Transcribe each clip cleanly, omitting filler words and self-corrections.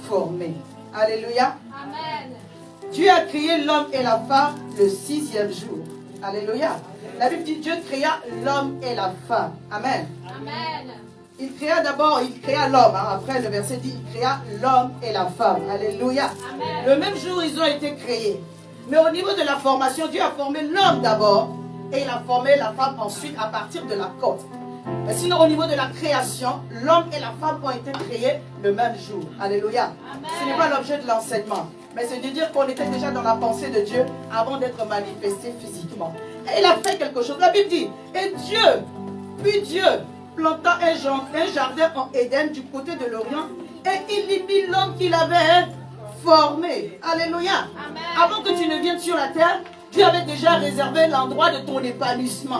formé. Alléluia. Amen. Dieu a créé l'homme et la femme le 6e jour. Alléluia. La Bible dit Dieu créa l'homme et la femme. Amen. Amen. Il créa d'abord, il créa l'homme. Après, le verset dit, il créa l'homme et la femme. Alléluia. Amen. Le même jour, ils ont été créés. Mais au niveau de la formation, Dieu a formé l'homme d'abord. Et il a formé la femme ensuite à partir de la côte. Mais sinon, au niveau de la création, l'homme et la femme ont été créés le même jour. Alléluia. Amen. Ce n'est pas l'objet de l'enseignement. Mais c'est de dire qu'on était déjà dans la pensée de Dieu avant d'être manifesté physiquement. Et il a fait quelque chose. La Bible dit, et Dieu planta un jardin en Éden du côté de l'Orient et il y mit l'homme qu'il avait formé. Alléluia. Amen. Avant que tu ne viennes sur la terre, Dieu avait déjà réservé l'endroit de ton épanouissement.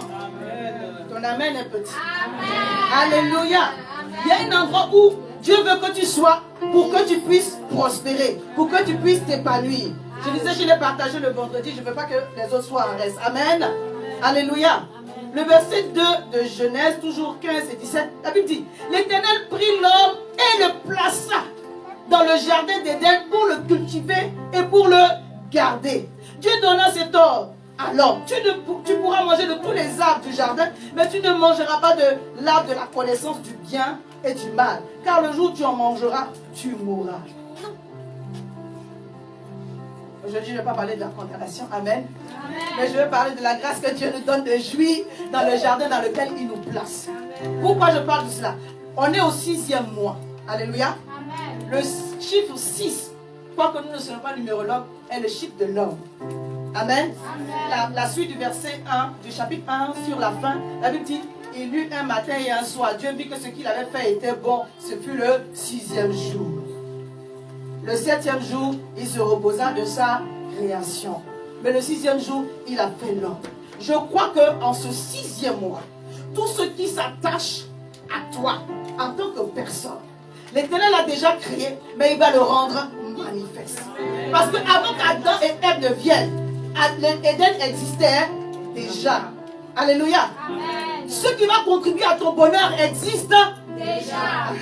Ton amen est petit. Amen. Alléluia. Amen. Il y a un endroit où Dieu veut que tu sois pour que tu puisses prospérer, pour que tu puisses t'épanouir. Je disais, je l'ai partagé le vendredi, je ne veux pas que les autres soient en reste. Amen. Alléluia. Le verset 2 de Genèse, toujours 15 et 17, la Bible dit, l'Éternel prit l'homme et le plaça dans le jardin d'Éden pour le cultiver et pour le garder. Dieu donna cet ordre à l'homme. Tu pourras manger de tous les arbres du jardin, mais tu ne mangeras pas de l'arbre de la connaissance du bien et du mal. Car le jour où tu en mangeras, tu mourras. Aujourd'hui, je ne vais pas parler de la condamnation. Amen. Amen. Mais je vais parler de la grâce que Dieu nous donne de jouir dans le jardin dans lequel il nous place. Pourquoi je parle de cela? On est au 6e mois. Alléluia. Amen. Le chiffre 6, quoique nous ne serons pas numérologues, est le chiffre de l'homme. Amen. Amen. La suite du verset 1, du chapitre 1 sur la fin, la Bible dit, il eut un matin et un soir. Dieu vit que ce qu'il avait fait était bon. Ce fut le 6e jour. Le 7e jour, il se reposa de sa création. Mais le 6e jour, il a fait l'homme. Je crois qu'en ce 6e mois, tout ce qui s'attache à toi, en tant que personne, l'Éternel a déjà créé, mais il va le rendre manifeste. Parce qu'avant qu'Adam et Ève ne viennent, l'Éden existait déjà. Alléluia. Amen. Ce qui va contribuer à ton bonheur existe Déjà.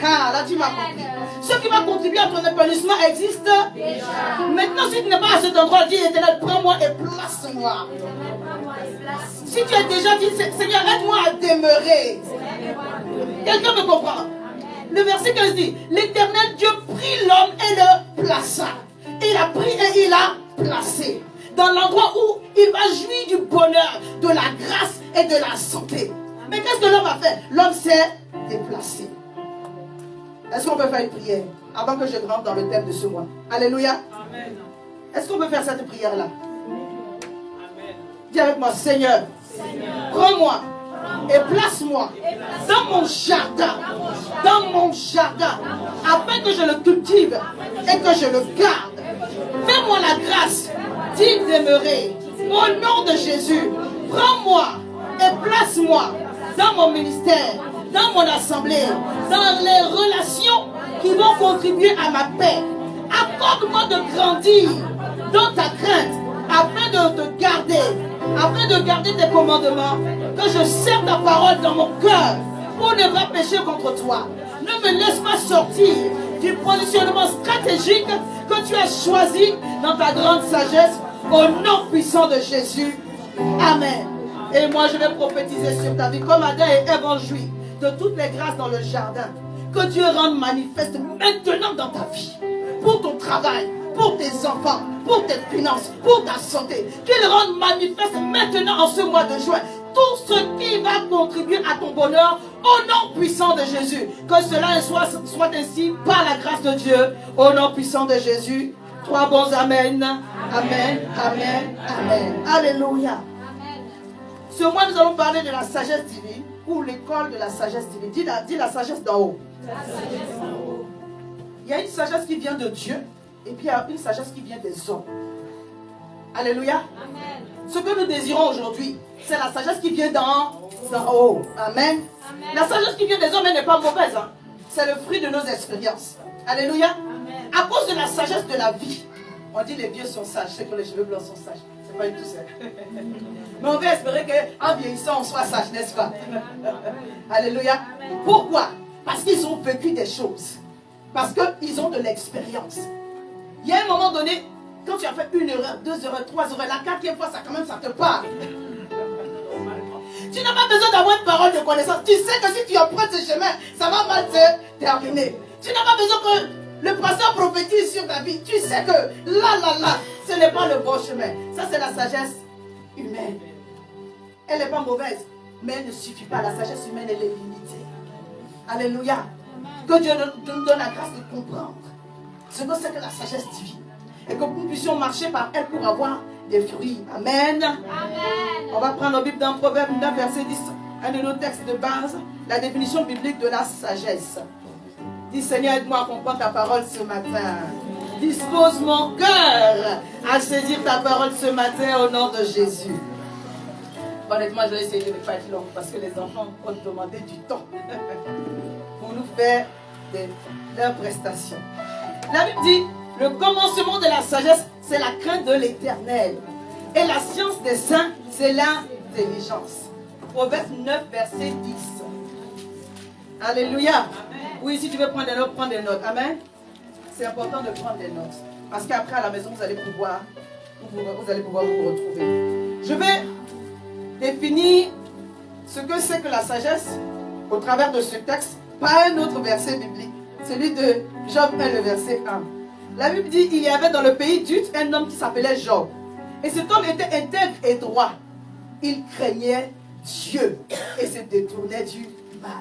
Ah, là tu m'as compris. Ce qui va contribuer à ton épanouissement existe Déjà. Maintenant, si tu n'es pas à cet endroit, dis Éternel, prends-moi et place-moi. Si tu as déjà dit, Seigneur, aide-moi à demeurer. Quelqu'un me comprend? Le verset 15 dit, l'Éternel Dieu prit l'homme et le plaça. Il a pris et il a placé dans l'endroit où il va jouir du bonheur, de la grâce et de la santé. Mais qu'est-ce que l'homme a fait? L'homme s'est déplacé. Est-ce qu'on peut faire une prière avant que je rentre dans le thème de ce mois? Alléluia. Amen. Est-ce qu'on peut faire cette prière-là? Amen. Dis avec moi, Seigneur, prends-moi et place-moi dans mon jardin, afin que je le cultive et que je le garde. Fais-moi la grâce d'y demeurer. Au nom de Jésus, prends-moi et place-moi dans mon ministère, dans mon assemblée, dans les relations qui vont contribuer à ma paix. Accorde-moi de grandir dans ta crainte, afin de te garder, afin de garder tes commandements, que je serve ta parole dans mon cœur pour ne pas pécher contre toi. Ne me laisse pas sortir du positionnement stratégique que tu as choisi dans ta grande sagesse, au nom puissant de Jésus. Amen. Et moi je vais prophétiser sur ta vie comme Adam et Ève ont joui de toutes les grâces dans le jardin. Que Dieu rende manifeste maintenant dans ta vie, pour ton travail, pour tes enfants, pour tes finances, pour ta santé. Qu'il rende manifeste maintenant en ce mois de juin tout ce qui va contribuer à ton bonheur au nom puissant de Jésus. Que cela soit ainsi par la grâce de Dieu au nom puissant de Jésus. Trois bons amen. Amen, amen, amen. Alléluia. Ce mois, nous allons parler de la sagesse divine ou l'école de la sagesse divine. Dis la sagesse d'en haut. Il y a une sagesse qui vient de Dieu et puis il y a une sagesse qui vient des hommes. Alléluia. Amen. Ce que nous désirons aujourd'hui, c'est la sagesse qui vient d'en haut. Amen. Amen. La sagesse qui vient des hommes, elle n'est pas mauvaise. Hein. C'est le fruit de nos expériences. Alléluia. Amen. À cause de la sagesse de la vie, on dit les vieux sont sages, ceux qui ont les cheveux blancs sont sages. C'est pas du tout ça. Mais on veut espérer qu'en vieillissant, on soit sage, n'est-ce pas? Alléluia. Pourquoi? Parce qu'ils ont vécu des choses. Parce qu'ils ont de l'expérience. Il y a un moment donné, quand tu as fait 1 erreur, 2 erreurs, 3 erreurs, la 4e fois, ça quand même, ça te parle. Tu n'as pas besoin d'avoir une parole de connaissance. Tu sais que si tu empruntes ce chemin, ça va mal se terminer. Tu n'as pas besoin que le pasteur prophétise sur ta vie. Tu sais que là, ce n'est pas le bon chemin. Ça, c'est la sagesse humaine. Elle n'est pas mauvaise, mais elle ne suffit pas. La sagesse humaine, elle est limitée. Alléluia. Que Dieu nous donne la grâce de comprendre ce que c'est que la sagesse divine. Et que nous puissions marcher par elle pour avoir des fruits. Amen. Amen. On va prendre nos Bibles dans Proverbe 9, verset 10. Un de nos textes de base. La définition biblique de la sagesse. Dis Seigneur, aide-moi à comprendre ta parole ce matin. Dispose mon cœur à saisir ta parole ce matin au nom de Jésus. Honnêtement, je vais essayer de ne pas être long parce que les enfants vont demander du temps pour nous faire leurs prestations. La Bible dit, le commencement de la sagesse, c'est la crainte de l'Éternel. Et la science des saints, c'est l'intelligence. Proverbe 9, verset 10. Alléluia. Amen. Oui, si tu veux prendre des notes, prends des notes. Amen. C'est important de prendre des notes. Parce qu'après, à la maison, vous allez pouvoir vous retrouver. Je vais définir ce que c'est que la sagesse au travers de ce texte par un autre verset biblique. Celui de Job 1, le verset 1. La Bible dit, il y avait dans le pays d'Ut un homme qui s'appelait Job. Et cet homme était intègre et droit. Il craignait Dieu et se détournait du mal.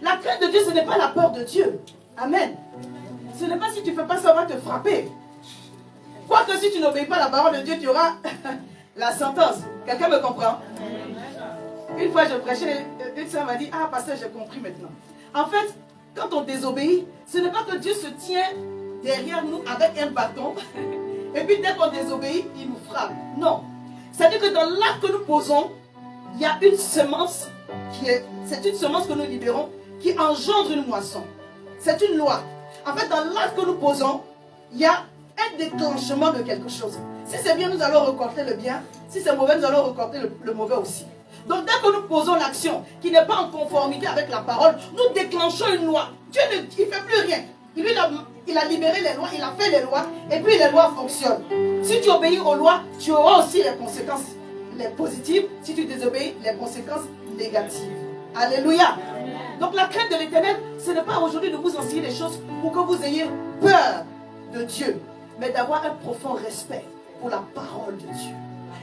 La crainte de Dieu, ce n'est pas la peur de Dieu. Amen. Ce n'est pas si tu ne fais pas ça, on va te frapper. Quoique si tu n'obéis pas à la parole de Dieu, tu auras la sentence. Quelqu'un me comprend? Une fois je prêchais, une soeur m'a dit, ah pasteur, j'ai compris maintenant. En fait, quand on désobéit, ce n'est pas que Dieu se tient derrière nous avec un bâton et puis dès qu'on désobéit, il nous frappe. Non. C'est-à-dire que dans l'acte que nous posons, il y a une semence c'est une semence que nous libérons qui engendre une moisson. C'est une loi. En fait, dans l'acte que nous posons, il y a un déclenchement de quelque chose. Si c'est bien, nous allons récolter le bien. Si c'est mauvais, nous allons récolter le mauvais aussi. Donc dès que nous posons l'action qui n'est pas en conformité avec la parole, nous déclenchons une loi. Dieu ne fait plus rien. Il a libéré les lois, il a fait les lois, et puis les lois fonctionnent. Si tu obéis aux lois, tu auras aussi les conséquences, les positives. Si tu désobéis, les conséquences négatives. Alléluia. Donc la crainte de l'Éternel, ce n'est pas aujourd'hui de vous enseigner des choses pour que vous ayez peur de Dieu, mais d'avoir un profond respect pour la parole de Dieu.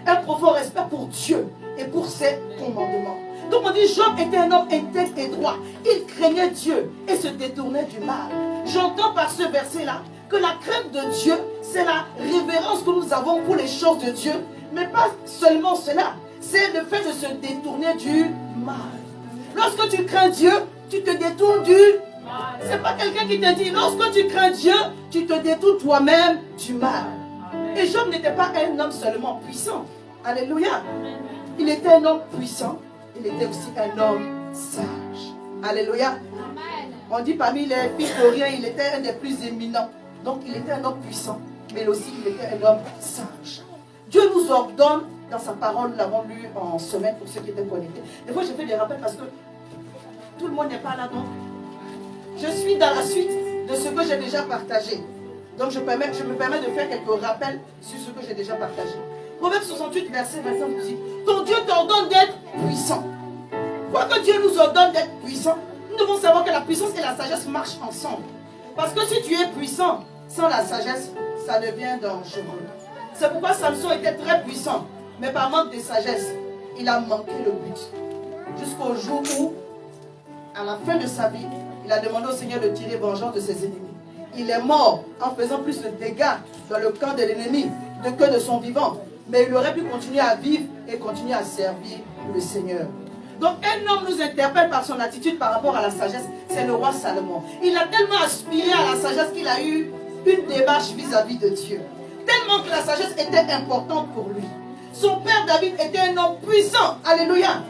Un profond respect pour Dieu et pour ses commandements. Donc on dit Job était un homme intègre et droit. Il craignait Dieu et se détournait du mal. J'entends par ce verset-là que la crainte de Dieu, c'est la révérence que nous avons pour les choses de Dieu, mais pas seulement cela. C'est le fait de se détourner du mal. Lorsque tu crains Dieu, tu te détournes du mal. Ce n'est pas quelqu'un qui te dit, lorsque tu crains Dieu, tu te détournes toi-même du mal. Et Job n'était pas un homme seulement puissant. Alléluia. Il était un homme puissant. Il était aussi un homme sage. Alléluia. On dit parmi les fils d'Orient, il était un des plus éminents. Donc il était un homme puissant. Mais aussi il était un homme sage. Dieu nous ordonne dans sa parole, nous l'avons lu en semaine pour ceux qui étaient connectés. Des fois je fais des rappels parce que tout le monde n'est pas là. Donc je suis dans la suite de ce que j'ai déjà partagé. Donc je me permets de faire quelques rappels sur ce que j'ai déjà partagé. Proverbe 68, verset 25 nous dit, ton Dieu t'ordonne d'être puissant. Quoique Dieu nous ordonne d'être puissant, nous devons savoir que la puissance et la sagesse marchent ensemble. Parce que si tu es puissant, sans la sagesse, ça devient dangereux. C'est pourquoi Samson était très puissant, mais par manque de sagesse, il a manqué le but. Jusqu'au jour où, à la fin de sa vie, il a demandé au Seigneur de tirer vengeance de ses ennemis. Il est mort en faisant plus de dégâts dans le camp de l'ennemi que de son vivant. Mais il aurait pu continuer à vivre et continuer à servir le Seigneur. Donc un homme nous interpelle par son attitude par rapport à la sagesse. C'est le roi Salomon. Il a tellement aspiré à la sagesse qu'il a eu une démarche vis-à-vis de Dieu. Tellement que la sagesse était importante pour lui. Son père David était un homme puissant. Alléluia.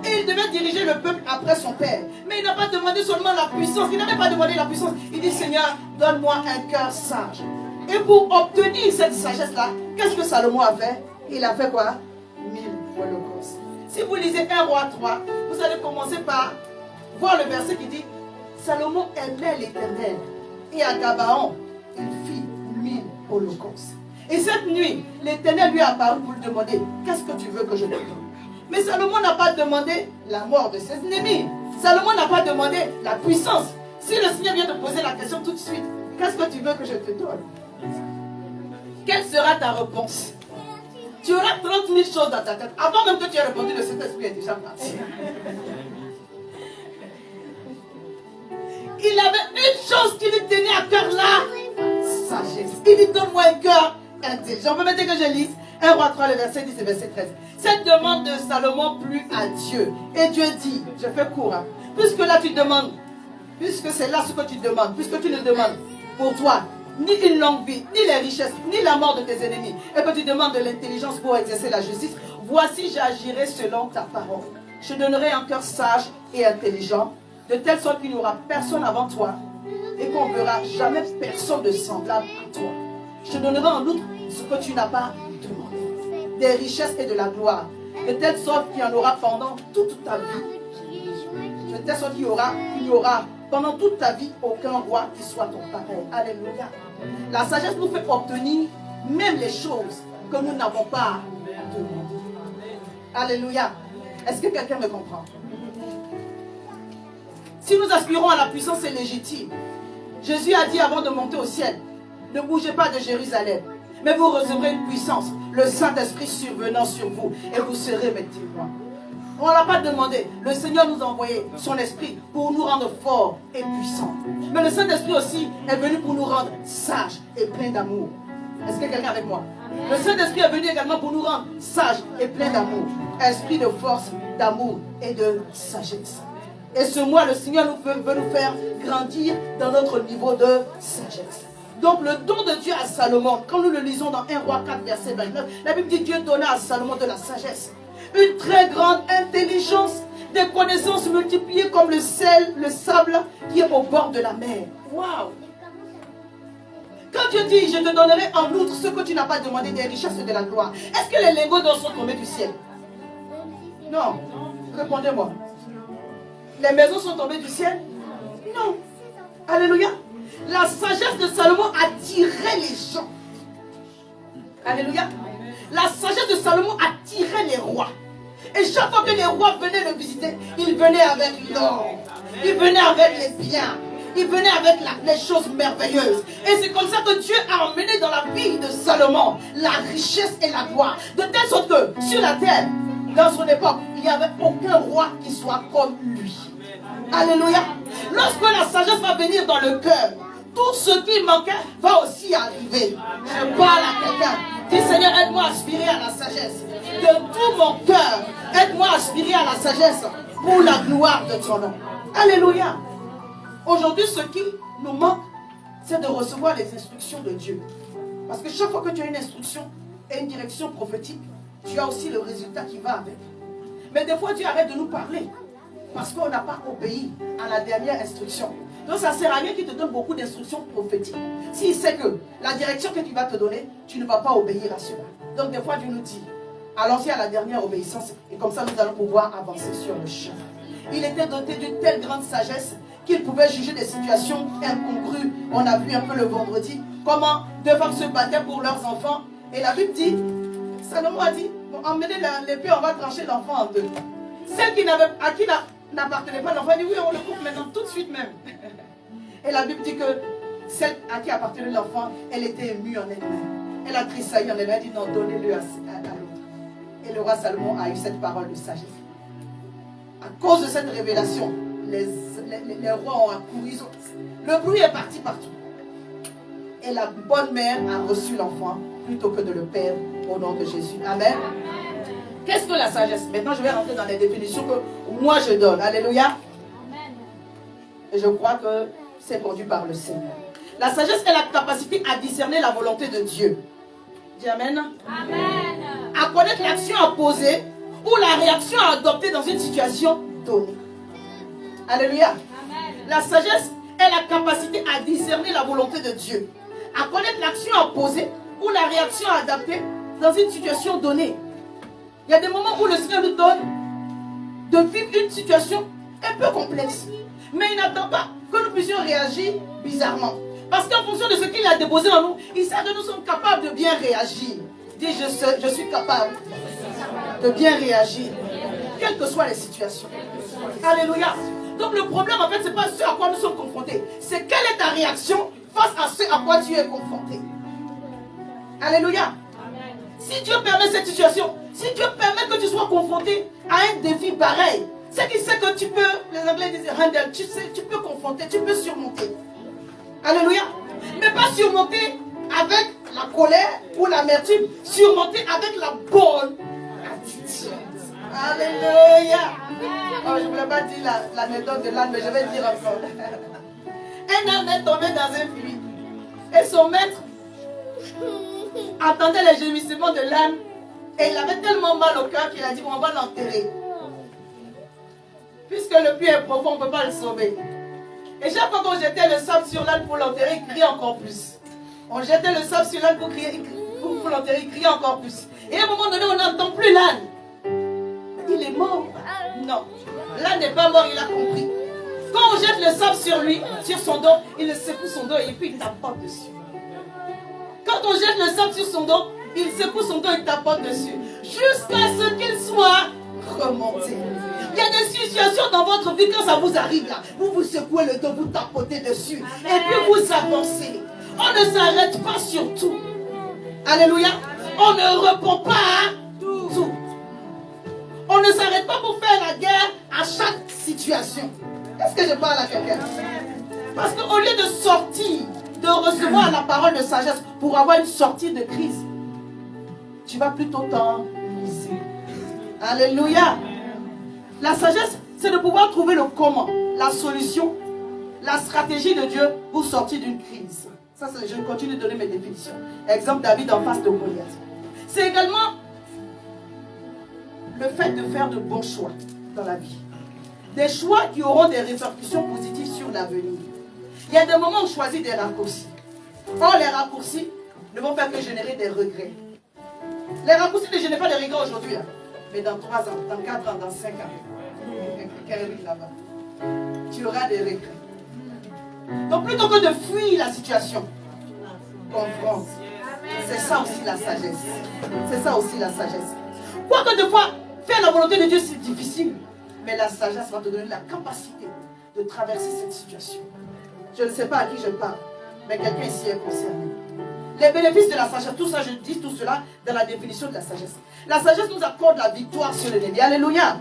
Et il devait diriger le peuple après son père. Mais il n'a pas demandé seulement la puissance. Il n'avait pas demandé la puissance. Il dit, Seigneur, donne-moi un cœur sage. Et pour obtenir cette sagesse-là, qu'est-ce que Salomon a fait? Il a fait quoi? 1000 holocaustes. Si vous lisez 1 roi 3, vous allez commencer par voir le verset qui dit, Salomon aimait l'Éternel Et à Gabaon, il fit 1000 holocaustes. Et cette nuit, l'Éternel lui a apparu pour lui demander, qu'est-ce que tu veux que je te donne? Mais Salomon n'a pas demandé la mort de ses ennemis. Salomon n'a pas demandé la puissance. Si le Seigneur vient te poser la question tout de suite, qu'est-ce que tu veux que je te donne? Quelle sera ta réponse? Tu auras 30 000 choses dans ta tête. Avant même que tu aies répondu, le Saint-Esprit est déjà parti. Il avait une chose qui lui tenait à cœur là, sagesse. Il dit, donne-moi un cœur intelligent. Vous permettez que je lise 1 Roi 3, le verset 10 et verset 13. Cette demande de Salomon plut à Dieu. Et Dieu dit, je fais court, hein, puisque là tu demandes, puisque c'est là ce que tu demandes, puisque tu ne demandes pour toi ni une longue vie, ni les richesses, ni la mort de tes ennemis, et que tu demandes de l'intelligence pour exercer la justice, voici j'agirai selon ta parole. Je donnerai un cœur sage et intelligent, de telle sorte qu'il n'y aura personne avant toi, et qu'on ne verra jamais personne de semblable à toi. Je te donnerai en outre ce que tu n'as pas demandé, des richesses et de la gloire, de telle sorte qu'il y en aura pendant toute ta vie. De telle sorte qu'il y aura pendant toute ta vie aucun roi qui soit ton pareil. Alléluia. La sagesse nous fait obtenir même les choses que nous n'avons pas demandées. Alléluia. Est-ce que quelqu'un me comprend? Si nous aspirons à la puissance, c'est légitime. Jésus a dit avant de monter au ciel, ne bougez pas de Jérusalem, mais vous recevrez une puissance, le Saint-Esprit survenant sur vous, et vous serez mes témoins. On ne l'a pas demandé. Le Seigneur nous a envoyé son esprit pour nous rendre forts et puissants. Mais le Saint-Esprit aussi est venu pour nous rendre sages et pleins d'amour. Est-ce que quelqu'un est avec moi? Le Saint-Esprit est venu également pour nous rendre sages et pleins d'amour. Esprit de force, d'amour et de sagesse. Et ce mois, le Seigneur veut nous faire grandir dans notre niveau de sagesse. Donc le don de Dieu à Salomon, quand nous le lisons dans 1 Roi 4, verset 29, la Bible dit Dieu donna à Salomon de la sagesse, une très grande intelligence, des connaissances multipliées comme le sel, le sable qui est au bord de la mer. Waouh! Quand Dieu dit, je te donnerai en outre ce que tu n'as pas demandé, des richesses et de la gloire, est-ce que les lingots d'or sont tombés du ciel? Non. Répondez-moi. Les maisons sont tombées du ciel? Non. Alléluia. La sagesse de Salomon attirait les gens. Alléluia. La sagesse de Salomon attirait les rois. Et chaque fois que les rois venaient le visiter, ils venaient avec l'or. Ils venaient avec les biens. Ils venaient avec les choses merveilleuses. Et c'est comme ça que Dieu a emmené dans la vie de Salomon la richesse et la gloire. De telle sorte que sur la terre, dans son époque, il n'y avait aucun roi qui soit comme lui. Alléluia. Lorsque la sagesse va venir dans le cœur, tout ce qui manquait va aussi arriver. Je parle à quelqu'un. Dis Seigneur, aide-moi à aspirer à la sagesse. De tout mon cœur, aide-moi à aspirer à la sagesse pour la gloire de ton nom. Alléluia. Aujourd'hui, ce qui nous manque, c'est de recevoir les instructions de Dieu. Parce que chaque fois que tu as une instruction et une direction prophétique, tu as aussi le résultat qui va avec. Mais des fois, Dieu arrête de nous parler parce qu'on n'a pas obéi à la dernière instruction. Donc, ça ne sert à rien qu'il te donne beaucoup d'instructions prophétiques. S'il sait que la direction que tu vas te donner, tu ne vas pas obéir à cela. Donc, des fois, Dieu nous dit, allons-y à la dernière obéissance et comme ça, nous allons pouvoir avancer sur le chemin. Il était doté d'une telle grande sagesse qu'il pouvait juger des situations incongrues. On a vu un peu le vendredi comment deux femmes se battaient pour leurs enfants. Et la Bible dit, Salomon a dit, bon, emmenez l'épée, on va trancher l'enfant en deux. Celle à qui n'appartenait pas l'enfant, dit oui, on le coupe maintenant, tout de suite même. Et la Bible dit que celle à qui appartenait l'enfant, elle était émue en elle-même. Elle a tressailli en elle-même, elle a dit non, donnez-le à l'autre. Et le roi Salomon a eu cette parole de sagesse. À cause de cette révélation, les rois ont accouru. Le bruit est parti partout. Et la bonne mère a reçu l'enfant plutôt que de le perdre au nom de Jésus. Amen. Qu'est-ce que la sagesse? Maintenant, je vais rentrer dans les définitions que moi je donne. Alléluia. Et je crois que c'est conduit par le Seigneur. La sagesse est la capacité à discerner la volonté de Dieu. Dis Amen. Amen. À connaître l'action à poser ou la réaction à adopter dans une situation donnée. Alléluia. Amen. La sagesse est la capacité à discerner la volonté de Dieu. À connaître l'action à poser ou la réaction à adapter dans une situation donnée. Il y a des moments où le Seigneur nous donne de vivre une situation un peu complexe. Mais il n'attend pas que nous puissions réagir bizarrement. Parce qu'en fonction de ce qu'il a déposé en nous, il sait que nous sommes capables de bien réagir. Dis, je suis capable de bien réagir, quelles que soient les situations. Alléluia. Donc le problème, en fait, ce n'est pas ce à quoi nous sommes confrontés. C'est quelle est ta réaction face à ce à quoi tu es confronté. Alléluia. Si Dieu permet cette situation, si Dieu permet que tu sois confronté à un défi pareil, c'est qu'il sait que tu peux, les Anglais disent handle, tu peux confronter, tu peux surmonter. Alléluia. Mais pas surmonter avec la colère ou l'amertume, surmonter avec la bonne attitude. Alléluia. Oh, je ne voulais pas dire la méthode de l'âne, mais je vais dire encore. Un âne est tombé dans un puits. Et son maître attendait les gémissements de l'âne. Et il avait tellement mal au cœur qu'il a dit, bon, on va l'enterrer. Puisque le puits est profond, on ne peut pas le sauver. Et chaque fois qu'on jetait le sable sur l'âne pour l'enterrer, il criait encore plus. On jetait le sable sur l'âne pour l'enterrer, il criait encore plus. Et à un moment donné, on n'entend plus l'âne. Il est mort. Non. L'âne n'est pas mort, il a compris. Quand on jette le sable sur lui, sur son dos, il secoue son dos et puis il tapote dessus. Quand on jette le sable sur son dos, il secoue son dos et il tapote dessus. Jusqu'à ce qu'il soit remonté. Il y a des situations dans votre vie, quand ça vous arrive là, vous secouez le dos, vous tapotez dessus. Et puis vous avancez. On ne s'arrête pas sur tout. Alléluia. On ne répond pas à tout. On ne s'arrête pas pour faire la guerre à chaque situation. Est-ce que je parle à quelqu'un? Parce qu'au lieu de sortir, de recevoir la parole de sagesse pour avoir une sortie de crise, tu vas plutôt t'enliser. Alléluia. La sagesse, c'est de pouvoir trouver le comment, la solution, la stratégie de Dieu pour sortir d'une crise. Ça, je continue de donner mes définitions. Exemple, David en face de Goliath. C'est également le fait de faire de bons choix dans la vie. Des choix qui auront des répercussions positives sur l'avenir. Il y a des moments où on choisit des raccourcis. Or, les raccourcis ne vont faire que générer des regrets. Les raccourcis ne génèrent pas de regrets aujourd'hui, hein, mais dans 3 ans, dans 4 ans, dans 5 ans, là-bas, tu auras des regrets. Donc, plutôt que de fuir la situation, confronte. C'est ça aussi la sagesse. C'est ça aussi la sagesse. Quoique des fois, faire la volonté de Dieu, c'est difficile. Mais la sagesse va te donner la capacité de traverser cette situation. Je ne sais pas à qui je parle, mais quelqu'un ici est concerné. Les bénéfices de la sagesse, tout ça, je dis tout cela dans la définition de la sagesse. La sagesse nous accorde la victoire sur l'ennemi. Alléluia.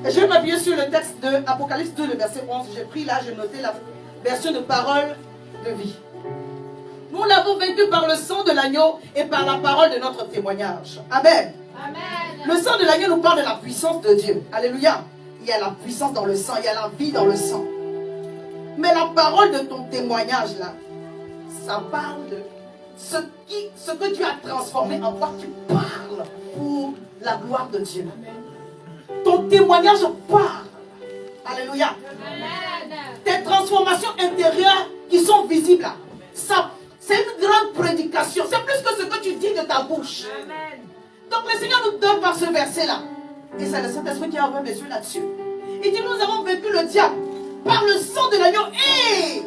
Et je vais m'appuyer sur le texte de Apocalypse 2, le verset 11. J'ai pris là, j'ai noté la version de parole de vie. Nous l'avons vaincu par le sang de l'agneau et par la parole de notre témoignage. Amen. Amen. Le sang de l'agneau nous parle de la puissance de Dieu. Alléluia. Il y a la puissance dans le sang, il y a la vie dans le sang. Mais la parole de ton témoignage là, ça parle de ce que Dieu a transformé en quoi tu parles pour la gloire de Dieu. Ton témoignage parle. Alléluia. Amen. Tes transformations intérieures qui sont visibles là, ça, c'est une grande prédication. C'est plus que ce que tu dis de ta bouche. Amen. Donc le Seigneur nous donne par ce verset là. Et c'est le Saint-Esprit qui a ouvert mes yeux là-dessus. Il dit, nous avons vaincu le diable par le sang de l'agneau. Et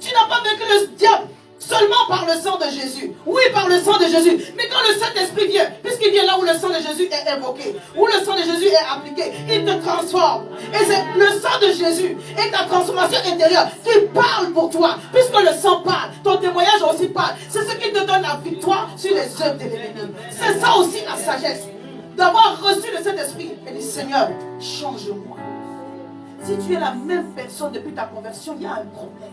tu n'as pas vaincu le diable seulement par le sang de Jésus. Oui, par le sang de Jésus. Mais quand le Saint-Esprit vient, puisqu'il vient là où le sang de Jésus est invoqué, où le sang de Jésus est appliqué, il te transforme. Et c'est le sang de Jésus et ta transformation intérieure qui parle pour toi. Puisque le sang parle, ton témoignage aussi parle. C'est ce qui te donne la victoire sur les œuvres de l'ennemi. C'est ça aussi la sagesse. D'avoir reçu le Saint-Esprit et dit, Seigneur, change-moi. Si tu es la même personne depuis ta conversion, il y a un problème.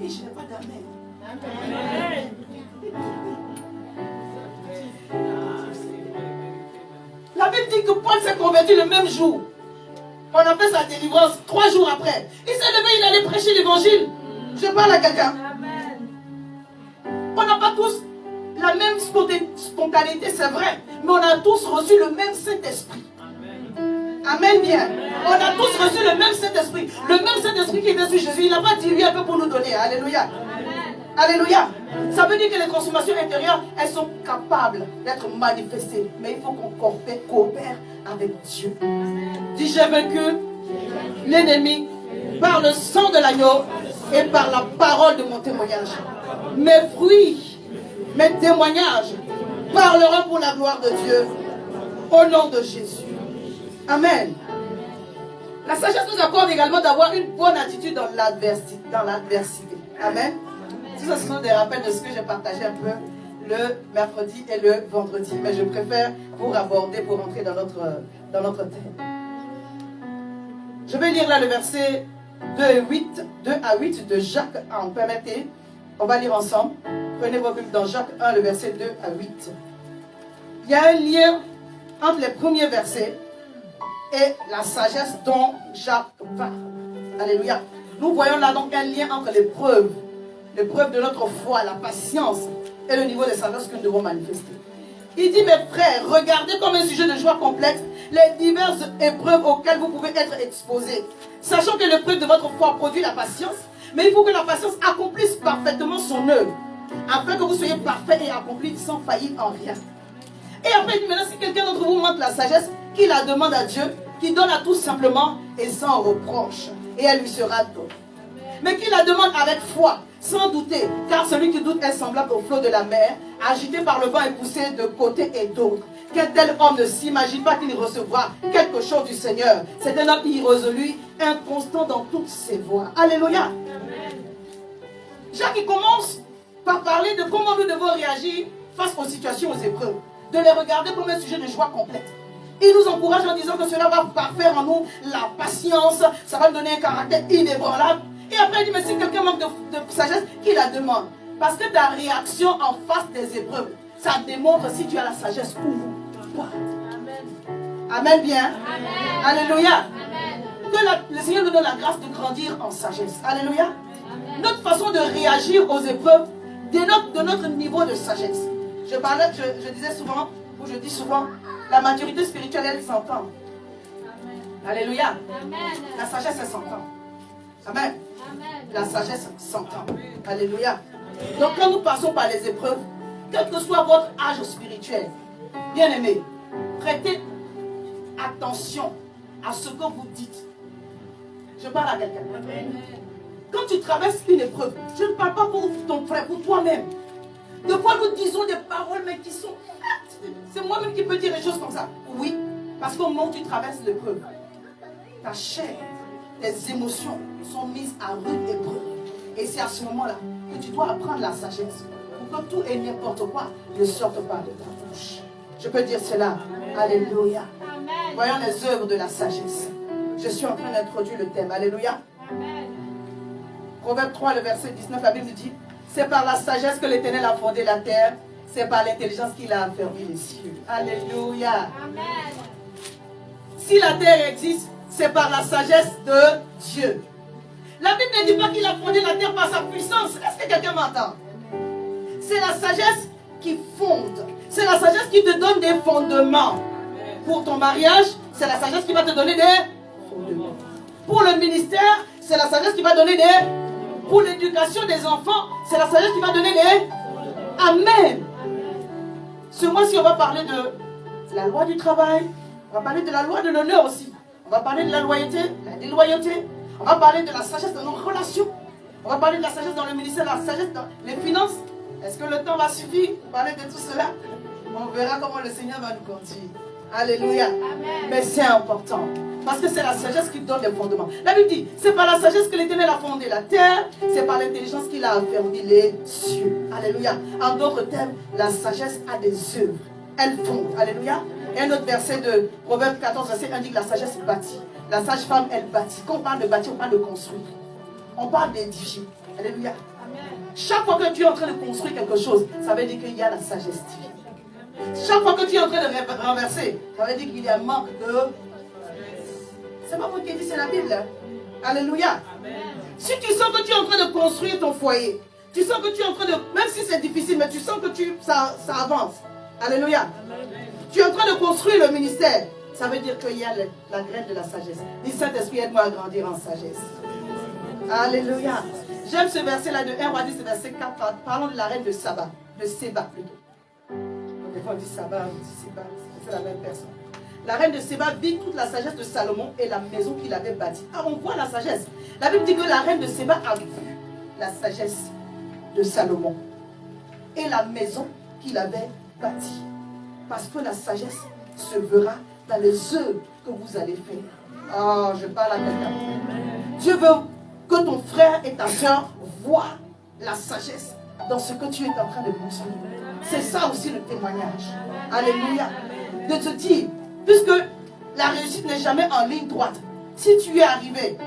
Et je n'ai pas d'amen. Amen. La Bible dit que Paul s'est converti le même jour. On a fait sa délivrance 3 jours après. Il s'est levé, il allait prêcher l'évangile. Je parle à quelqu'un. On n'a pas tous la même spontanéité, c'est vrai. Mais on a tous reçu le même Saint-Esprit. Amen bien. On a tous reçu le même Saint-Esprit. Le même Saint-Esprit qui était sur Jésus. Il n'a pas dilué un peu pour nous donner. Alléluia. Amen. Alléluia. Ça veut dire que les consommations intérieures, elles sont capables d'être manifestées. Mais il faut qu'on coopère avec Dieu. Dis, j'ai vaincu l'ennemi par le sang de l'agneau et par la parole de mon témoignage. Mes fruits, mes témoignages parleront pour la gloire de Dieu au nom de Jésus. Amen. La sagesse nous accorde également d'avoir une bonne attitude dans l'adversité. Amen. Tout ça, ce sont des rappels de ce que j'ai partagé un peu le mercredi et le vendredi. Mais je préfère vous aborder pour entrer dans notre thème. Je vais lire là le verset 2 à 8 de Jacques 1. Permettez, on va lire ensemble. Prenez vos Bibles dans Jacques 1, le verset 2 à 8. Il y a un lien entre les premiers versets et la sagesse dont Jacques parle. Alléluia. Nous voyons là donc un lien entre l'épreuve de notre foi, la patience et le niveau de sagesse que nous devons manifester. Il dit, mes frères, regardez comme un sujet de joie complexe les diverses épreuves auxquelles vous pouvez être exposés. Sachant que l'épreuve de votre foi produit la patience, mais il faut que la patience accomplisse parfaitement son œuvre, afin que vous soyez parfaits et accomplis sans faillir en rien. Et après, il dit maintenant, si quelqu'un d'entre vous manque la sagesse, qu'il la demande à Dieu, qui donne à tous simplement et sans reproche, et elle lui sera donnée. Mais qu'il la demande avec foi, sans douter, car celui qui doute est semblable au flot de la mer, agité par le vent et poussé de côté et d'autre. Qu'un tel homme ne s'imagine pas qu'il recevra quelque chose du Seigneur. C'est un homme irrésolu, inconstant dans toutes ses voies. Alléluia. Amen. Jacques il commence par parler de comment nous devons réagir face aux situations, aux épreuves. De les regarder comme un sujet de joie complète. Il nous encourage en disant que cela va parfaire en nous la patience, ça va nous donner un caractère inébranlable. Et après, il dit, mais si quelqu'un manque de sagesse, qu'il la demande. Parce que ta réaction en face des épreuves, ça démontre si tu as la sagesse ou pas. Amen. Amen bien. Amen. Alléluia. Amen. Que le Seigneur nous donne la grâce de grandir en sagesse. Alléluia. Amen. Notre façon de réagir aux épreuves dénote de notre niveau de sagesse. Je disais souvent, ou je dis souvent, la maturité spirituelle, elle s'entend. Alléluia. Amen. La sagesse, elle s'entend. Amen. Amen. La sagesse s'entend. Alléluia. Donc quand nous passons par les épreuves, quel que soit votre âge spirituel, bien aimé, prêtez attention à ce que vous dites. Je parle à quelqu'un. Quand tu traverses une épreuve, je ne parle pas pour ton frère, pour toi-même. De fois nous disons des paroles mais qui sont... C'est moi-même qui peux dire des choses comme ça. Oui, parce qu'au moment où tu traverses l'épreuve, ta chair, tes émotions sont mises à rude épreuve. Et c'est à ce moment-là que tu dois apprendre la sagesse pour que tout et n'importe quoi ne sorte pas de ta bouche. Je peux dire cela. Alléluia. Amen. Voyons les œuvres de la sagesse. Je suis en train d'introduire le thème. Alléluia. Amen. Proverbe 3, le verset 19, la Bible dit, c'est par la sagesse que l'Éternel a fondé la terre, c'est par l'intelligence qu'il a affermi les cieux. Alléluia. Amen. Si la terre existe, c'est par la sagesse de Dieu. La Bible ne dit pas qu'il a fondé la terre par sa puissance. Est-ce que quelqu'un m'entend? C'est la sagesse qui fonde. C'est la sagesse qui te donne des fondements. Pour ton mariage, c'est la sagesse qui va te donner des fondements. Pour le ministère, c'est la sagesse qui va donner des... Pour l'éducation des enfants, c'est la sagesse qui va donner des... Amen. Ce mois-ci, on va parler de la loi du travail. On va parler de la loi de l'honneur aussi. On va parler de la loyauté, la déloyauté. On va parler de la sagesse dans nos relations. On va parler de la sagesse dans le ministère, la sagesse dans les finances. Est-ce que le temps va suffire pour parler de tout cela? On verra comment le Seigneur va nous conduire. Alléluia. Amen. Mais c'est important. Parce que c'est la sagesse qui donne les fondements. La Bible dit, c'est par la sagesse que l'Éternel a fondé la terre. C'est par l'intelligence qu'il a affermi les cieux. Alléluia. En d'autres termes, la sagesse a des œuvres. Elle fonde. Alléluia. Et un autre verset de Proverbe 14, verset 1 dit que la sagesse bâtit. La sage-femme, elle bâtit. Quand on parle de bâtir, on parle de construire. On parle d'édifier. Alléluia. Amen. Chaque fois que tu es en train de construire quelque chose, ça veut dire qu'il y a la sagesse divine. Chaque fois que tu es en train de renverser, ça veut dire qu'il y a un manque de... C'est pas moi qui dis, c'est la Bible. Alléluia. Amen. Si tu sens que tu es en train de construire ton foyer, tu sens que tu es en train de... Même si c'est difficile, mais tu sens que ça avance. Alléluia. Amen. Tu es en train de construire le ministère. Ça veut dire qu'il y a la graine de la sagesse. Dis Saint-Esprit, aide-moi à grandir en sagesse. Alléluia. J'aime ce verset-là de 1 roi 10, verset 4. Parlons de la reine de Saba. De Séba plutôt. Donc, des fois on dit Saba, on dit Séba. C'est la même personne. La reine de Séba vit toute la sagesse de Salomon et la maison qu'il avait bâtie. Ah, on voit la sagesse. La Bible dit que la reine de Séba a vu la sagesse de Salomon et la maison qu'il avait bâtie. Parce que la sagesse se verra dans les œuvres que vous allez faire. Oh, je parle à quelqu'un. Dieu veut que ton frère et ta soeur voient la sagesse dans ce que tu es en train de construire. C'est ça aussi le témoignage. Alléluia. De te dire, puisque la réussite n'est jamais en ligne droite, si tu y es arrivé,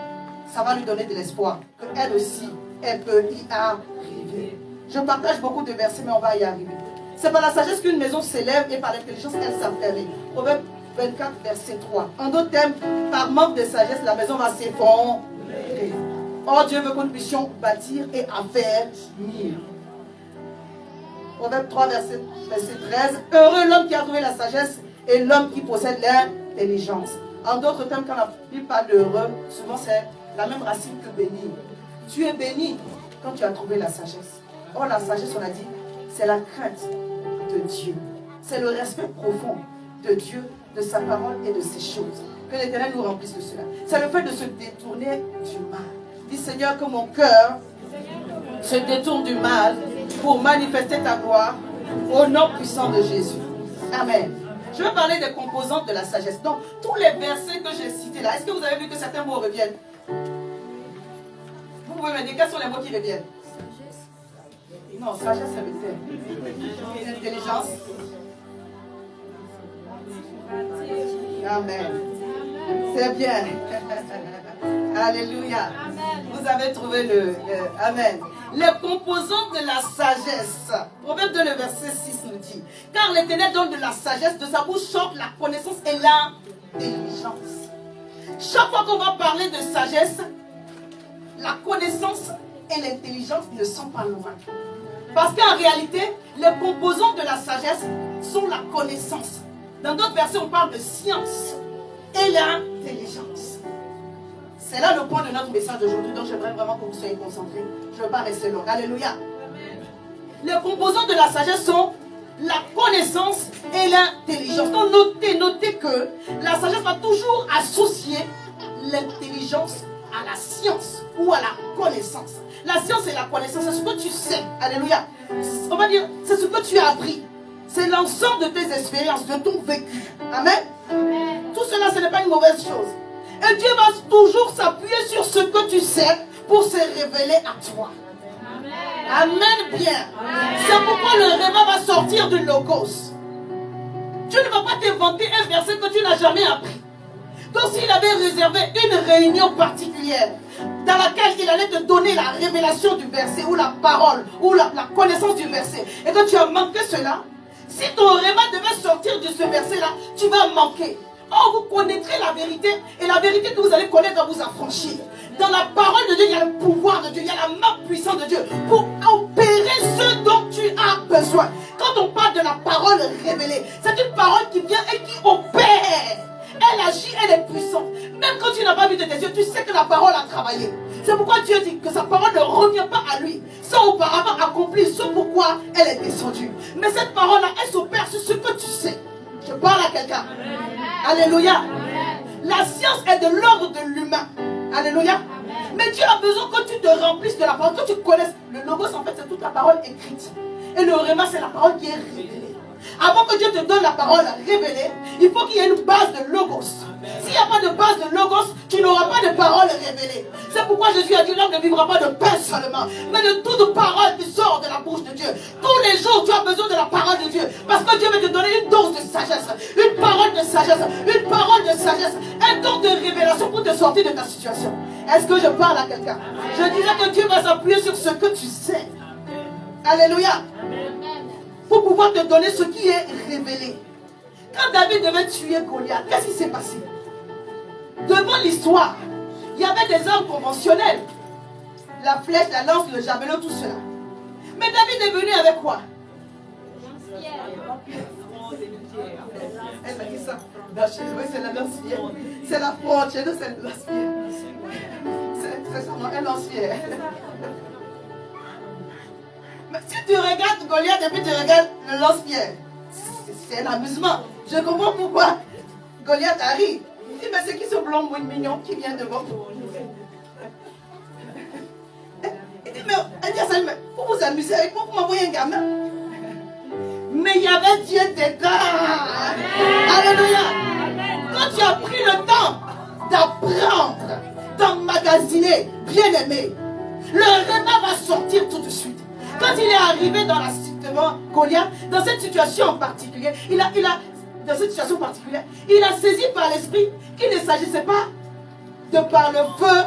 ça va lui donner de l'espoir. Qu'elle aussi, elle peut y arriver. Je partage beaucoup de versets, mais on va y arriver. C'est par la sagesse qu'une maison s'élève et par l'intelligence elle s'affaiblit. Proverbe 24, verset 3. En d'autres termes, par manque de sagesse, la maison va s'effondrer. Or, Dieu veut que nous puissions bâtir et affermir. Proverbe 3, verset 13. Heureux l'homme qui a trouvé la sagesse et l'homme qui possède l'intelligence. En d'autres termes, quand la Bible parle d'heureux, souvent c'est la même racine que béni. Tu es béni quand tu as trouvé la sagesse. Or, la sagesse, on a dit, c'est la crainte de Dieu. C'est le respect profond de Dieu, de sa parole et de ses choses. Que l'Éternel nous remplisse de cela. C'est le fait de se détourner du mal. Dis Seigneur, que mon cœur se détourne du mal pour manifester ta gloire au nom puissant de Jésus. Amen. Je vais parler des composantes de la sagesse. Donc, tous les versets que j'ai cités là, est-ce que vous avez vu que certains mots reviennent? Vous pouvez me dire quels sont les mots qui reviennent? Non, sagesse, ça veut dire intelligence. Amen. C'est bien. Alléluia. Vous avez trouvé le Amen. Les composantes de la sagesse. Proverbe 2, le verset 6 nous dit: car l'Éternel donne de la sagesse, de sa bouche sortent la connaissance et l'intelligence. Chaque fois qu'on va parler de sagesse, la connaissance et l'intelligence ne sont pas loin. Parce qu'en réalité, les composantes de la sagesse sont la connaissance. Dans d'autres versets, on parle de science et l'intelligence. C'est là le point de notre message d'aujourd'hui, donc j'aimerais vraiment que vous soyez concentrés. Je ne veux pas rester long. Alléluia. Les composants de la sagesse sont la connaissance et l'intelligence. Donc notez que la sagesse va toujours associer l'intelligence à la science ou à la connaissance. La science et la connaissance, c'est ce que tu sais. Alléluia. On va dire, c'est ce que tu as appris. C'est l'ensemble de tes expériences, de ton vécu. Amen. Tout cela, ce n'est pas une mauvaise chose. Et Dieu va toujours s'appuyer sur ce que tu sais pour se révéler à toi. Amen bien. C'est pourquoi le réma va sortir du logos. Dieu ne va pas t'inventer un verset que tu n'as jamais appris. Donc s'il avait réservé une réunion particulière dans laquelle il allait te donner la révélation du verset ou la parole ou la connaissance du verset et que tu as manqué cela, si ton réma devait sortir de ce verset-là, tu vas manquer. Or, vous connaîtrez la vérité et la vérité que vous allez connaître va vous affranchir. Dans la parole de Dieu, il y a le pouvoir de Dieu, il y a la main puissante de Dieu pour opérer ce dont tu as besoin. Quand on parle de la parole révélée, c'est une parole qui vient et qui opère. Elle agit, elle est puissante. Même quand tu n'as pas vu de tes yeux, tu sais que la parole a travaillé. C'est pourquoi Dieu dit que sa parole ne revient pas à lui sans auparavant accomplir ce pourquoi elle est descendue. Mais cette parole-là, elle s'opère sur ce que tu sais. Je parle à quelqu'un. Alléluia. La science est de l'ordre de l'humain. Alléluia. Mais Dieu a besoin que tu te remplisses de la parole, que tu connaisses. Le logos, en fait, c'est toute la parole écrite. Et le réma, c'est la parole qui est révélée. Avant que Dieu te donne la parole révélée, il faut qu'il y ait une base de logos. S'il n'y a pas de base de logos, tu n'auras pas de parole révélée. C'est pourquoi Jésus a dit: l'homme ne vivra pas de pain seulement, mais de toute parole qui sort de la bouche de Dieu. Tous les jours, tu as besoin de la parole de Dieu. Parce que Dieu veut te donner une dose de sagesse, une parole de sagesse, une parole de sagesse, un don de révélation pour te sortir de ta situation. Est-ce que je parle à quelqu'un? Je disais que Dieu va s'appuyer sur ce que tu sais. Alléluia. Pour pouvoir te donner ce qui est révélé. Quand David devait tuer Goliath, qu'est-ce qui s'est passé? Devant l'histoire, il y avait des armes conventionnelles. La flèche, la lance, le javelot, tout cela. Mais David est venu avec quoi? Elle m'a dit ça. Oui, c'est la lance-pierre. C'est la fronde, chez nous c'est la lance-pierre. C'est son nom, un lance-pierre. Mais si tu regardes Goliath et puis tu regardes le lance-pierre, c'est un amusement. Je comprends pourquoi Goliath arrive. Il dit, mais c'est qui ce blond mignon qui vient devant vous? Il dit, mais elle dit à Samuel, vous vous amusez avec moi, vous m'envoyez un gamin. Mais il y avait Dieu dedans. Alléluia. Quand tu as pris le temps d'apprendre, d'emmagasiner, bien aimé, le réma va sortir tout de suite. Quand il est arrivé dans la devant Goliath, dans cette situation en particulier, dans cette situation particulière, il a saisi par l'esprit qu'il ne s'agissait pas de par le feu,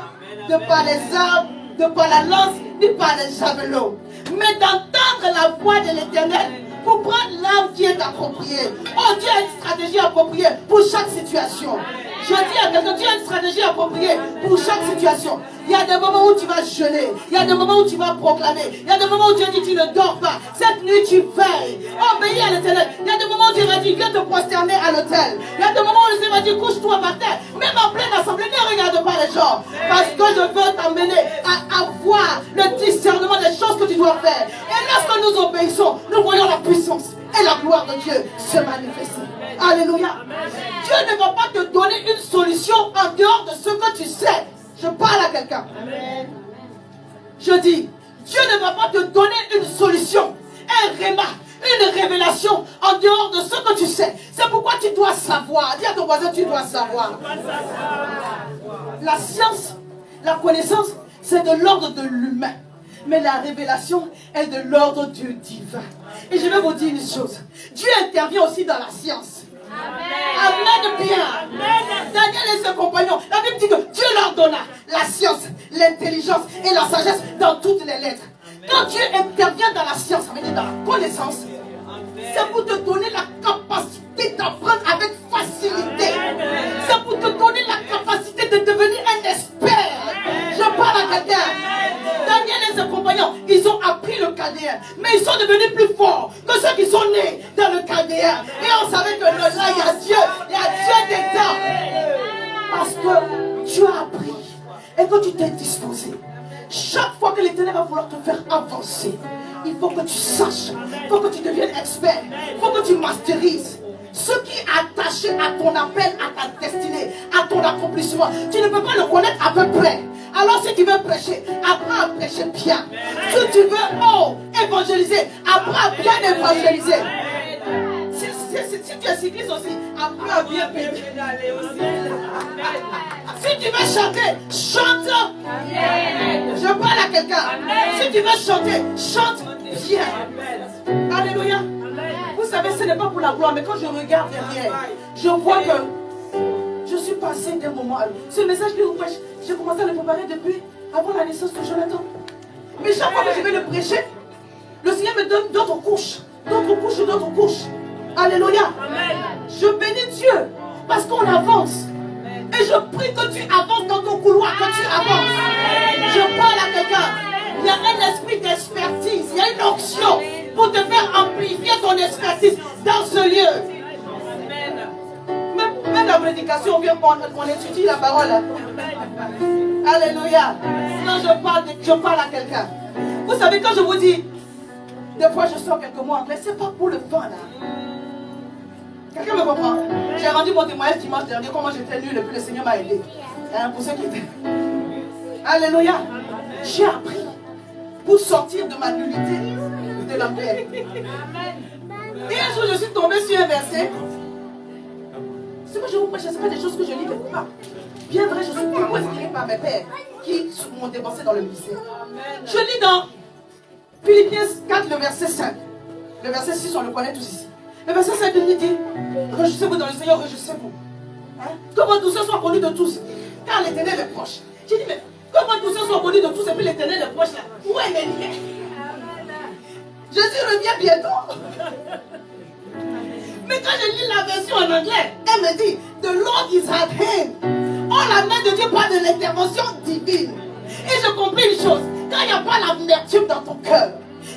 de par les armes, de par la lance, ni par les javelots, mais d'entendre la voix de l'Éternel pour prendre l'arme qui est appropriée. Oh, Dieu a une stratégie appropriée pour chaque situation. Je dis à quelqu'un, Dieu a une stratégie appropriée pour chaque situation. Il y a des moments où tu vas jeûner. Il y a des moments où tu vas proclamer. Il y a des moments où Dieu dit tu ne dors pas. Cette nuit tu veilles. Obéis à l'Éternel. Il y a des moments où Dieu va dire viens te prosterner à l'autel. Il y a des moments où Dieu va dire couche-toi par terre. Même en pleine assemblée, ne regarde pas les gens. Parce que je veux t'emmener à avoir le discernement des choses que tu dois faire. Et lorsque nous obéissons, nous voyons la puissance et la gloire de Dieu se manifester. Alléluia. Dieu ne va pas te donner une solution en dehors de ce que tu sais. Je parle à quelqu'un. Je dis, Dieu ne va pas te donner une solution, un réma, une révélation en dehors de ce que tu sais. C'est pourquoi tu dois savoir. Dis à ton voisin, tu dois savoir. La science, la connaissance, c'est de l'ordre de l'humain. Mais la révélation est de l'ordre du divin. Et je vais vous dire une chose. Dieu intervient aussi dans la science. Amen bien. Daniel et ses compagnons, la Bible dit que Dieu leur donna la science, l'intelligence et la sagesse dans toutes les lettres. Quand Dieu intervient dans la science, ça veut dire dans la connaissance, c'est pour te donner la capacité d'apprendre avec facilité. C'est pour te donner la capacité de devenir un expert. Je parle à quelqu'un. Daniel et ses compagnons, ils ont appris le chaldéen, mais ils sont devenus plus forts que ceux qui sont nés dans le chaldéen. Et on savait que là, il y a Dieu dedans. Parce que tu as appris et que tu t'es disposé. Chaque fois que l'Éternel va vouloir te faire avancer, il faut que tu saches, il faut que tu deviennes expert, il faut que tu masterises. Ce qui est attaché à ton appel, à ta destinée, à ton accomplissement, tu ne peux pas le connaître à peu près. Alors si tu veux prêcher, apprends à prêcher bien. Si tu veux évangéliser, apprends à bien évangéliser. Si tu es cycliste aussi, apprends à bien pédaler. Si tu veux chanter, chante. Je parle à quelqu'un. Si tu veux chanter, chante bien. Alléluia. Vous savez, ce n'est pas pour la gloire, mais quand je regarde derrière, je vois que je suis passé d'un moment à l'autre. Ce message que vous prêchez, j'ai commencé à le préparer depuis avant la naissance de Jonathan. Mais chaque fois que je vais le prêcher, le Seigneur me donne d'autres couches, d'autres couches et d'autres couches. Alléluia. Je bénis Dieu parce qu'on avance. Et je prie que tu avances dans ton couloir, que tu avances. Je parle à quelqu'un. Il y a un esprit d'expertise, il y a une onction pour te faire amplifier ton expertise dans ce lieu. Même la prédication, on étudie la parole. Alléluia. Sinon je parle à quelqu'un. Vous savez, quand je vous dis, des fois je sors quelques mots anglais, c'est pas pour le fun là. Quelqu'un me comprend? J'ai rendu mon témoignage dimanche dernier, comment j'étais nul et puis le Seigneur m'a aidé. Pour ceux qui étaient. Alléluia. J'ai appris pour sortir de ma nullité de l'anglais. Et un jour je suis tombée sur un verset. Ce que je vous prêche, ce n'est pas des choses que je lis quelque part. Bien vrai, je suis beaucoup inspirée par mes pères qui m'ont dépensé dans le ministère. Je lis dans Philippiens 4, le verset 5. Le verset 6, on le connaît tous ici. Le verset 5, il dit, réjouissez-vous dans le Seigneur, réjouissez-vous. Hein? Que votre douceur soit connue de tous, car l'Éternel est proche. J'ai dit, mais que votre douceur soit connue de tous, et puis l'Éternel est proche là. Où est l'ennemi? Jésus revient bientôt. Mais quand je lis la version en anglais, elle me dit, the Lord is at hand. Oh, la main de Dieu parle de l'intervention divine. Et je comprends une chose, quand il n'y a pas l'amertume dans ton cœur,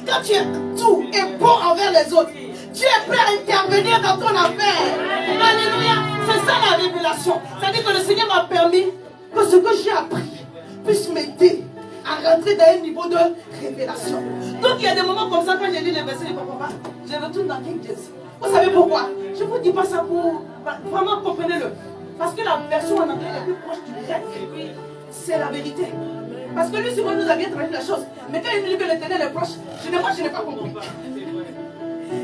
quand tu es doux et bon envers les autres, Dieu est prêt à intervenir dans ton affaire. Alléluia. C'est ça la révélation. C'est-à-dire que le Seigneur m'a permis que ce que j'ai appris puisse m'aider à rentrer dans un niveau de révélation. Donc il y a des moments comme ça, quand j'ai lu les versets, je ne comprends pas. Je retourne dans King James. Vous savez pourquoi? Je ne vous dis pas ça pour... Vraiment, comprenez-le. Parce que la version en anglais la plus proche du grec, c'est la vérité. Parce que lui, souvent, nous a bien traduit la chose. Mais quand il nous dit que l'éternel est proche, je n'ai pas compris.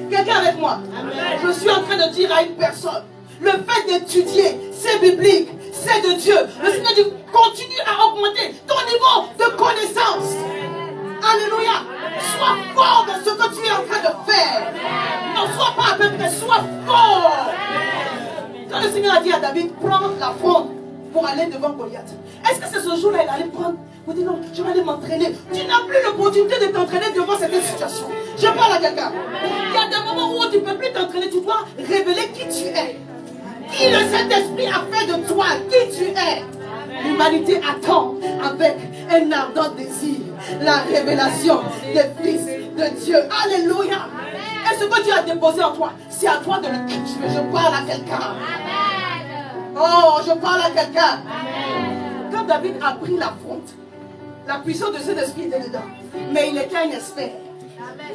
Quelqu'un avec moi? Amen. Je suis en train de dire à une personne, le fait d'étudier, c'est biblique, c'est de Dieu. Le Seigneur dit, continue à augmenter ton niveau de connaissance. Alléluia. Sois fort dans ce que tu es en train de faire. Ne sois pas à peu près, sois fort. Quand le Seigneur a dit à David, prends la fronde pour aller devant Goliath. Est-ce que c'est ce jour-là il allait prendre? Vous dites non, je vais aller m'entraîner. Tu n'as plus l'opportunité de t'entraîner devant cette situation. Je parle à quelqu'un. Il y a des moments où tu ne peux plus t'entraîner. Tu dois révéler qui tu es. Qui le Saint-Esprit a fait de toi, qui tu es. L'humanité attend avec un ardent désir la révélation des fils de Dieu. Alléluia. Et ce que Dieu a déposé en toi, c'est à toi de le cultiver. Je parle à quelqu'un. Oh, je parle à quelqu'un. Quand David a pris la fronde, la puissance de cet esprit était dedans. Mais il était un expert.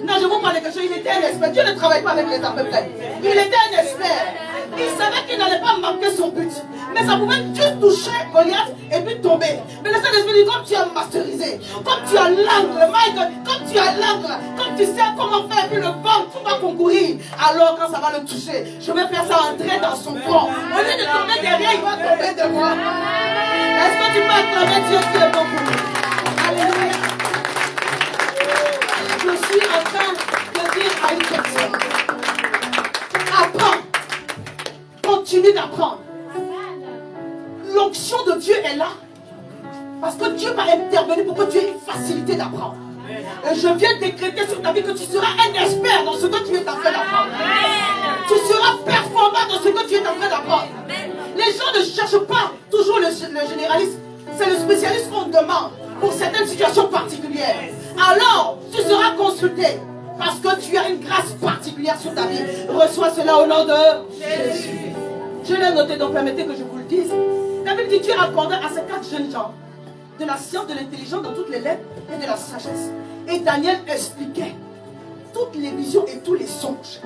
Non, je vous parle de quelque chose, il était un expert. Dieu ne travaille pas avec les à peu près. Il était un expert. Il savait qu'il n'allait pas marquer son but. Mais ça pouvait juste toucher Goliath et puis tomber. Mais le Saint-Esprit dit, comme tu as masterisé, comme tu as l'angle, comme tu as l'angle, comme tu sais comment faire, puis le vent, tu vas concourir. Alors quand ça va le toucher, je vais faire ça entrer dans son front. Au lieu de tomber derrière, il va tomber devant. Est-ce que tu peux acclamer Dieu qui est bon pour nous? Alléluia. Je suis en train de dire à une personne, apprends. Continue d'apprendre. L'onction de Dieu est là. Parce que Dieu va intervenir pour que tu aies une facilité d'apprendre. Et je viens décréter sur ta vie que tu seras un expert dans ce que tu es en train d'apprendre. Tu seras performant dans ce que tu es en train d'apprendre. Les gens ne cherchent pas toujours le généraliste. C'est le spécialiste qu'on demande pour certaines situations particulières. Alors, tu seras consulté. Parce que tu as une grâce particulière sur ta vie. Reçois cela au nom de Jésus. Je l'ai noté, donc permettez que je vous le dise. David dit, Dieu accordait à ces 4 jeunes gens de la science, de l'intelligence dans toutes les lettres et de la sagesse. Et Daniel expliquait toutes les visions et tous les songes.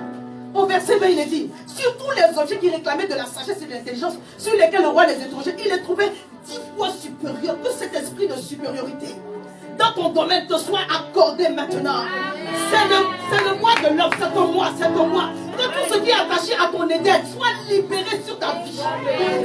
Au verset 20, il est dit, sur tous les objets qui réclamaient de la sagesse et de l'intelligence, sur lesquels le roi les interrogeait, il les trouvait 10 fois supérieurs, que cet esprit de supériorité dans ton domaine te soit accordé maintenant. C'est le mois de l'homme, c'est ton mois, c'est ton mois. Que tout ce qui est attaché à ton Éden soit libéré sur ta vie.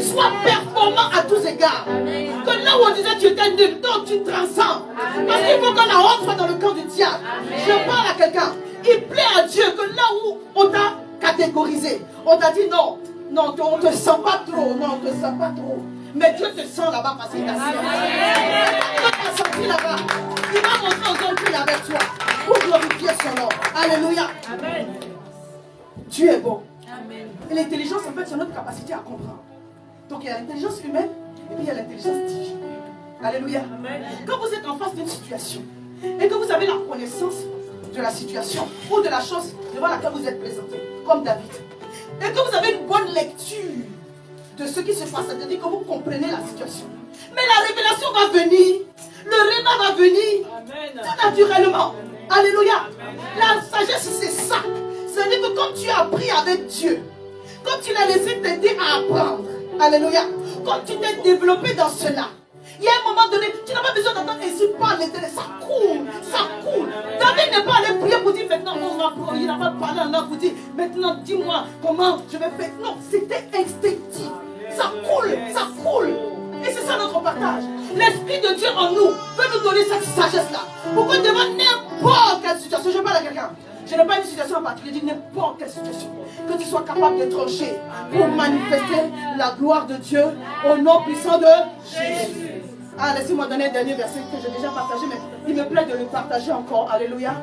Sois performant à tous égards. Que là où on disait tu étais nul, donc tu transcends. Parce qu'il faut que la honte soit dans le camp du diable. Je parle à quelqu'un. Il plaît à Dieu que là où on t'a catégorisé, on t'a dit non, non, on ne te sent pas trop, non, on ne te sent pas trop. Mais Dieu te sent là-bas parce qu'il t'a senti. Dieu t'a senti là-bas. Il va montrer aux hommes qu'il est avec toi pour glorifier son nom. Alléluia. Amen. Dieu est bon. Amen. Et l'intelligence, en fait, c'est notre capacité à comprendre. Donc il y a l'intelligence humaine et puis il y a l'intelligence divine. Alléluia. Amen. Quand vous êtes en face d'une situation et que vous avez la connaissance de la situation ou de la chose devant laquelle vous êtes présenté, comme David, et que vous avez une bonne lecture de ce qui se passe, c'est-à-dire que vous comprenez la situation. Mais la révélation va venir, le réma va venir, tout naturellement. Alléluia. La sagesse, c'est ça. C'est-à-dire que quand tu as appris avec Dieu, quand tu l'as laissé t'aider à apprendre, alléluia, quand tu t'es développé dans cela, il y a un moment donné, tu n'as pas besoin d'entendre ainsi par l'éternel, ça coule, ça coule. David n'est pas allé prier pour dire maintenant, il n'a pas parlé en langue pour dire maintenant, dis-moi comment je vais faire. Non, c'était instinctif. Ça coule, ça coule. Et c'est ça notre partage. L'Esprit de Dieu en nous veut nous donner cette sagesse-là. Pour que devant n'importe quelle situation, je parle à quelqu'un. Je n'ai pas une situation en particulier, je dis n'importe quelle situation. Que tu sois capable de trancher pour manifester la gloire de Dieu au nom puissant de Jésus. Ah, laissez-moi donner un dernier verset que j'ai déjà partagé, mais il me plaît de le partager encore. Alléluia.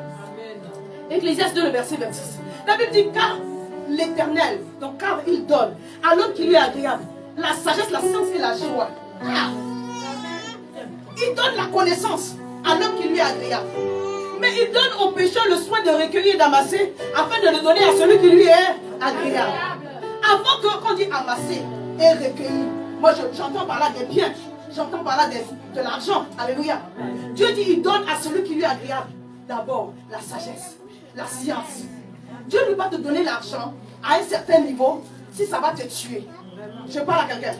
Ecclésiaste 2, le verset 26. La Bible dit car l'Éternel, donc car il donne à l'homme qui lui est agréable la sagesse, la science et la joie. Ah. Il donne la connaissance à l'homme qui lui est agréable. Mais il donne au pécheur le soin de recueillir et d'amasser afin de le donner à celui qui lui est agréable. Avant qu'on dit amasser et recueillir, moi j'entends par là des biens, j'entends par là de l'argent. Alléluia. Dieu dit il donne à celui qui lui est agréable. D'abord la sagesse, la science. Dieu ne va te donner l'argent à un certain niveau, si ça va te tuer. Je parle à quelqu'un.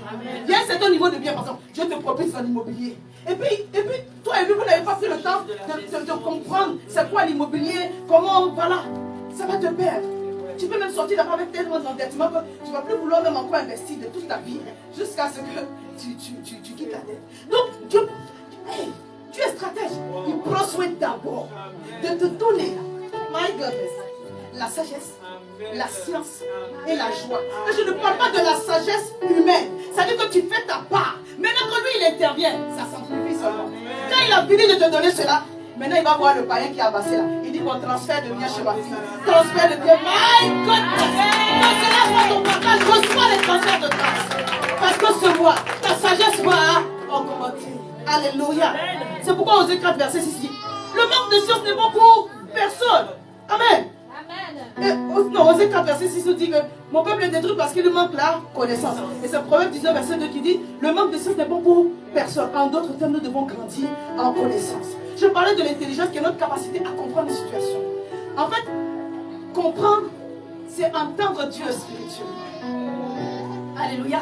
Il y a un certain niveau de bien, par exemple, Dieu te propose dans l'immobilier. Et puis, toi et lui, vous n'avez pas pris le temps de comprendre c'est quoi l'immobilier, comment, voilà. Ça va te perdre. Tu peux même sortir d'abord avec tellement d'endettement que tu ne vas plus vouloir même encore investir de toute ta vie jusqu'à ce que tu quittes la dette. Donc, Dieu es stratège. Il prend soin d'abord de te donner, my goodness, la sagesse, la science et la joie. Et je ne parle pas de la sagesse humaine. Ça veut dire que tu fais ta part. Maintenant que lui, il intervient, ça s'amplifie seulement. Quand il a fini de te donner cela, maintenant il va voir le païen qui a passé là. Il dit mon transfert de bien chez ma fille. Transfert de bien. My goodness. Quand cela soit ton partage, reçois les transferts de grâce. Parce que ce mois, ta sagesse va augmenter. Alléluia. C'est pourquoi Osée 4, verset 6 dit le manque de science n'est bon pour personne. Amen. Non, Osée 4, verset 6 nous dit que mon peuple est détruit parce qu'il lui manque la connaissance. Et c'est Proverbe 19, verset 2 qui dit le manque de science n'est bon pour personne. En d'autres termes, nous devons grandir en connaissance. Je parlais de l'intelligence qui est notre capacité à comprendre une situation. En fait, comprendre, c'est entendre Dieu spirituellement. Alléluia.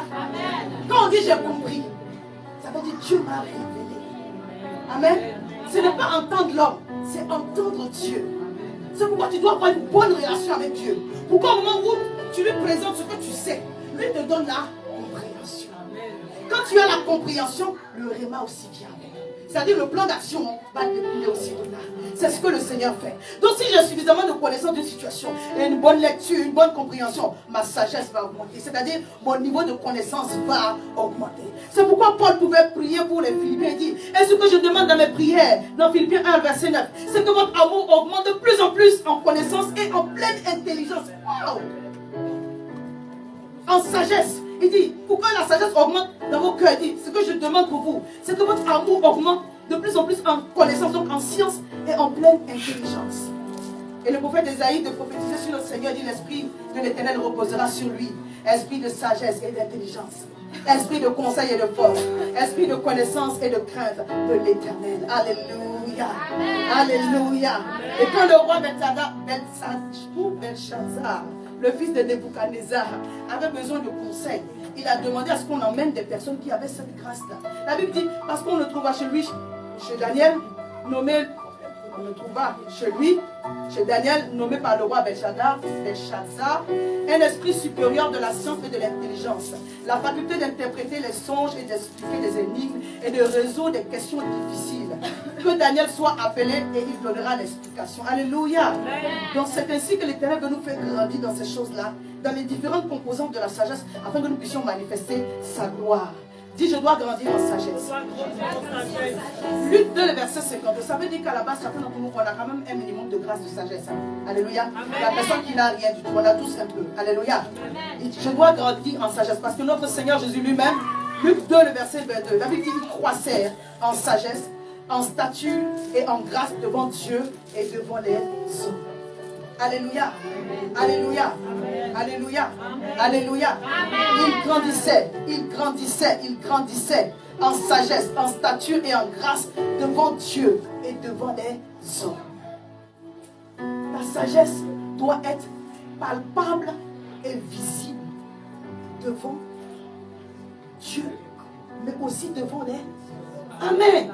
Quand on dit j'ai compris, ça veut dire Dieu m'a révélé. Amen. Ce n'est pas entendre l'homme, c'est entendre Dieu. C'est pourquoi tu dois avoir une bonne relation avec Dieu. Pourquoi au moment où tu lui présentes ce que tu sais, lui te donne la compréhension. Quand tu as la compréhension, le réma aussi vient avec. C'est-à-dire le plan d'action va découler aussi de là. C'est ce que le Seigneur fait. Donc si j'ai suffisamment de connaissance d'une situation et une bonne lecture, une bonne compréhension, ma sagesse va augmenter. C'est-à-dire mon niveau de connaissance va augmenter. C'est pourquoi Paul pouvait prier pour les Philippiens. Il dit, et ce que je demande dans mes prières, dans Philippiens 1, verset 9, c'est que votre amour augmente de plus en plus en connaissance et en pleine intelligence. Wow! En sagesse. Il dit, pour que la sagesse augmente dans vos cœurs, il dit, ce que je demande pour vous, c'est que votre amour augmente de plus en plus en connaissance, donc en science et en pleine intelligence. Et le prophète Ésaïe de prophétiser sur notre Seigneur dit, l'Esprit de l'Éternel reposera sur lui. Esprit de sagesse et d'intelligence. Esprit de conseil et de force. Esprit de connaissance et de crainte de l'Éternel. Alléluia. Alléluia. Et quand le roi Belshazzar, le fils de Nebuchadnezzar, avait besoin de conseils, il a demandé à ce qu'on emmène des personnes qui avaient cette grâce-là. La Bible dit, parce qu'on le trouva chez lui, chez Daniel, nommé, on le trouva chez lui, chez Daniel, nommé par le roi Belshazzar, un esprit supérieur de la science et de l'intelligence, la faculté d'interpréter les songes et d'expliquer des énigmes et de résoudre des questions difficiles. Que Daniel soit appelé et il donnera l'explication. Alléluia. Donc c'est ainsi que l'Éternel veut nous faire grandir dans ces choses-là, dans les différentes composantes de la sagesse, afin que nous puissions manifester sa gloire. Dis, je dois grandir en sagesse. Luc 2, le verset 50. Ça veut dire qu'à la base, chacun d'entre nous, on a quand même un minimum de grâce de sagesse. Alléluia. La personne qui n'a rien du tout, on a tous un peu. Alléluia. Je dois grandir en sagesse parce que notre Seigneur Jésus lui-même, Luc 2, le verset 22, la Bible dit qu'il croissait en sagesse, en stature et en grâce devant Dieu et devant les hommes. Alléluia. Alléluia. Alléluia. Alléluia. Il grandissait, il grandissait, il grandissait en sagesse, en stature et en grâce devant Dieu et devant les hommes. La sagesse doit être palpable et visible devant Dieu, mais aussi devant les... Amen.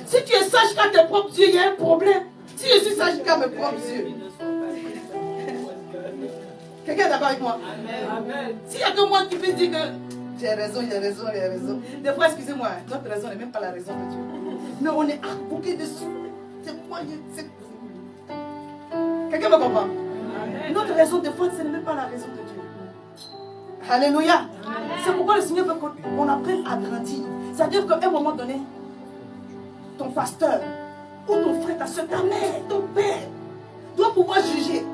Si tu es sage qu'à tes propres yeux, il y a un problème. Si je suis sage qu'à mes propres yeux. Quelqu'un est d'accord avec moi? Amen. S'il n'y a que moi qui peux dire que j'ai raison, il a raison, il a raison. Des fois, excusez-moi, notre raison n'est même pas la raison de Dieu. Mais on est arc-bouqué dessus. C'est quoi? Quelqu'un me comprend? Amen. Notre raison, des fois, ce n'est même pas la raison de Dieu. Alléluia. C'est pourquoi le Seigneur veut qu'on apprenne à grandir. C'est-à-dire qu'à un moment donné, ton pasteur, ou ton frère, ta soeur, ta mère, ton père, doit pouvoir juger.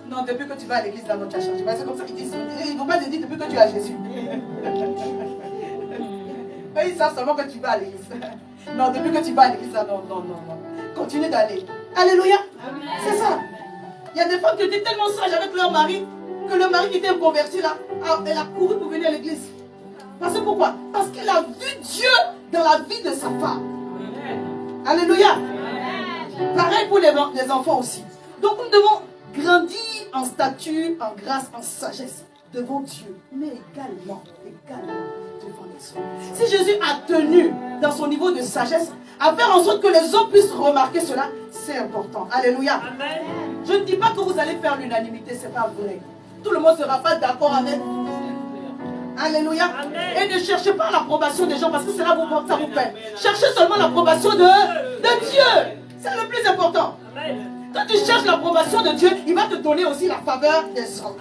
Non, depuis que tu vas à l'église, là, non, tu as changé. C'est comme ça qu'ils disent. Ils ne vont pas te dire depuis que tu as Jésus. Ils savent seulement que tu vas à l'église. Non, depuis que tu vas à l'église, là, non. Continue d'aller. Alléluia. C'est ça. Il y a des femmes qui étaient tellement sages avec leur mari que le mari qui était converti là, elle a couru pour venir à l'église. Parce que pourquoi? Parce qu'elle a vu Dieu dans la vie de sa femme. Alléluia. Pareil pour les enfants aussi. Donc nous devons grandis en statut, en grâce, en sagesse devant Dieu, mais également devant les hommes. Si Jésus a tenu dans son niveau de sagesse à faire en sorte que les hommes puissent remarquer cela, c'est important. Alléluia. Amen. Je ne dis pas que vous allez faire l'unanimité, c'est pas vrai. Tout le monde ne sera pas d'accord avec. Alléluia. Amen. Et ne cherchez pas l'approbation des gens parce que cela ça vous peine. Cherchez seulement l'approbation de Dieu. C'est le plus important. Amen. Quand tu cherches l'approbation de Dieu, il va te donner aussi la faveur des hommes.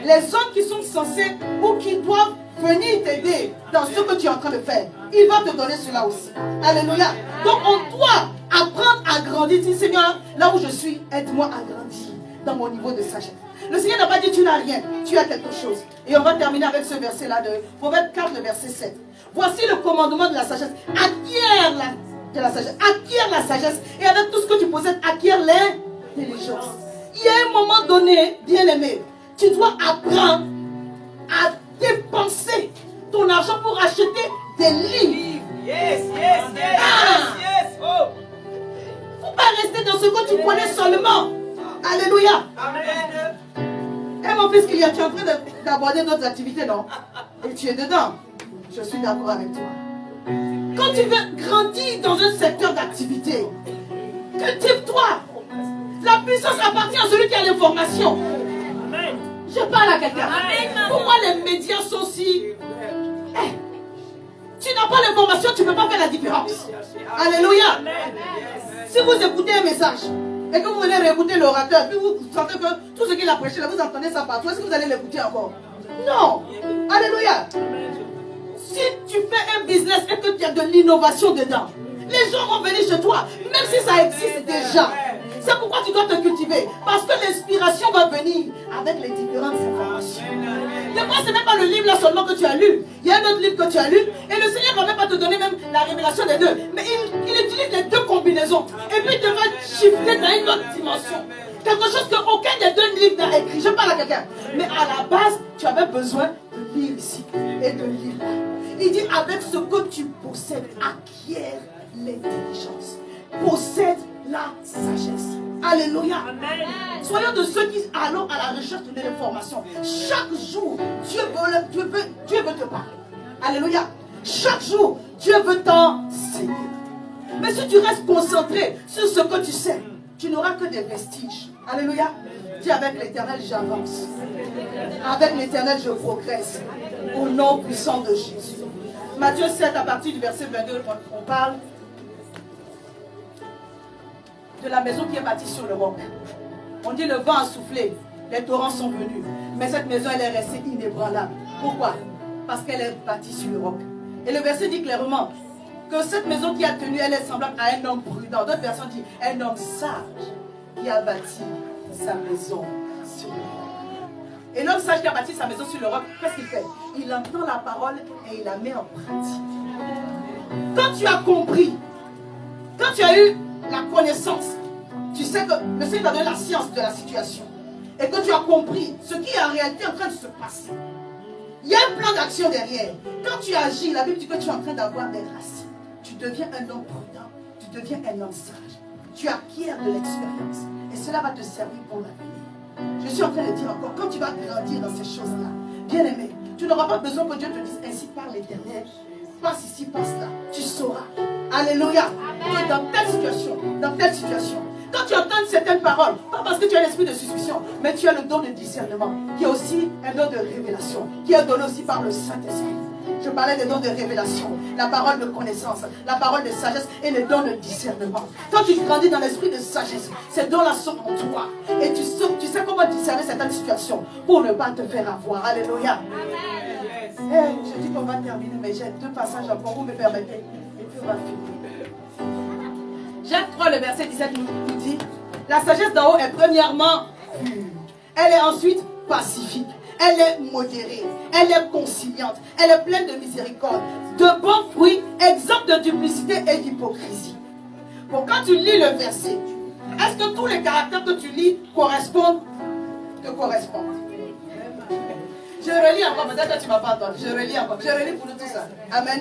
Les hommes qui sont censés ou qui doivent venir t'aider dans ce que tu es en train de faire, il va te donner cela aussi. Alléluia. Donc on doit apprendre à grandir. Dis Seigneur, là où je suis, aide-moi à grandir dans mon niveau de sagesse. Le Seigneur n'a pas dit tu n'as rien, tu as quelque chose. Et on va terminer avec ce verset-là de Proverbe 4, le verset 7. Voici le commandement de la sagesse. Acquiert la sagesse. Acquiert la sagesse. Et avec tout ce que tu possèdes, acquiert l'intelligence. Il y a un moment donné, bien aimé, tu dois apprendre à dépenser ton argent pour acheter des livres. Yes, yes, yes, yes, yes. Oh. Faut pas rester dans ce que tu connais seulement. Alléluia. Amen. Et mon fils, tu es en train d'aborder d'autres activités, non? Et tu es dedans. Je suis d'accord avec toi. Quand tu veux grandir dans un secteur d'activité, cultive-toi. La puissance appartient à celui qui a l'information. Amen. Je parle à quelqu'un. Amen. Pourquoi les médias sont si... Tu n'as pas l'information, tu ne peux pas faire la différence. Alléluia. Amen. Si vous écoutez un message et que vous venez réécouter l'orateur, puis vous sentez que tout ce qu'il a prêché, là, vous entendez ça partout, est-ce que vous allez l'écouter encore? Non. Alléluia. Si tu fais un business et que tu as de l'innovation dedans, les gens vont venir chez toi, même si ça existe déjà. C'est pourquoi tu dois te cultiver. Parce que l'inspiration va venir avec les différentes informations. Des fois, ce n'est pas le livre là seulement que tu as lu. Il y a un autre livre que tu as lu. Et le Seigneur ne va même pas te donner même la révélation des deux. Mais il utilise les deux combinaisons. Et puis il te va shifter dans une autre dimension. Quelque chose qu'aucun des deux livres n'a écrit. Je parle à quelqu'un. Mais à la base, tu avais besoin de lire ici et de lire là. Il dit avec ce que tu possèdes, acquiert l'intelligence. Possède la sagesse. Alléluia. Amen. Soyons de ceux qui allons à la recherche de l'information. Chaque jour, Dieu veut te parler. Alléluia. Chaque jour, Dieu veut t'enseigner. Mais si tu restes concentré sur ce que tu sais, tu n'auras que des vestiges. Alléluia. Dis avec l'Éternel, j'avance. Avec l'Éternel, je progresse. Au nom puissant de Jésus. Matthieu 7, à partir du verset 22, on parle de la maison qui est bâtie sur le roc. On dit le vent a soufflé, les torrents sont venus. Mais cette maison, elle est restée inébranlable. Pourquoi? Parce qu'elle est bâtie sur le roc. Et le verset dit clairement que cette maison qui a tenu, elle est semblable à un homme prudent. D'autres versions disent un homme sage qui a bâti sa maison sur le roc. Et l'homme sage qui a bâti sa maison sur le roc, qu'est-ce qu'il fait? Il entend la parole et il la met en pratique. Quand tu as compris, quand tu as eu la connaissance, tu sais que le Seigneur t'a donné la science de la situation et que tu as compris ce qui est en réalité en train de se passer. Il y a un plan d'action derrière. Quand tu agis, la Bible dit que tu es en train d'avoir des racines. Tu deviens un homme prudent, tu deviens un homme sage. Tu acquiers de l'expérience et cela va te servir pour l'avenir. Je suis en train de dire encore, quand tu vas grandir dans ces choses-là, bien aimé, tu n'auras pas besoin que Dieu te dise ainsi par l'Éternel. Passe ici, passe là. Tu sauras. Alléluia. Et dans telle situation, quand tu entends certaines paroles, pas parce que tu as l'esprit de suspicion, mais tu as le don de discernement, qui est aussi un don de révélation, qui est donné aussi par le Saint-Esprit. Je parlais des dons de révélation, la parole de connaissance, la parole de sagesse et le don de discernement. Quand tu grandis dans l'esprit de sagesse, ces dons-là sont en toi. Et tu sais comment discerner certaines situations pour ne pas te faire avoir. Alléluia. Je dis qu'on va terminer, mais j'ai deux passages encore, vous me permettez. Et puis on va finir. Jacques 3, le verset 17 nous dit, la sagesse d'en haut est premièrement pure. Elle est ensuite pacifique. Elle est modérée. Elle est conciliante. Elle est pleine de miséricorde, de bons fruits, exempte de duplicité et d'hypocrisie. Bon, quand tu lis le verset, est-ce que tous les caractères que tu lis te correspondent? Je relis encore, peut-être que tu ne vas pas entendre. Je relis encore. Je relis pour nous tout ça. Amen.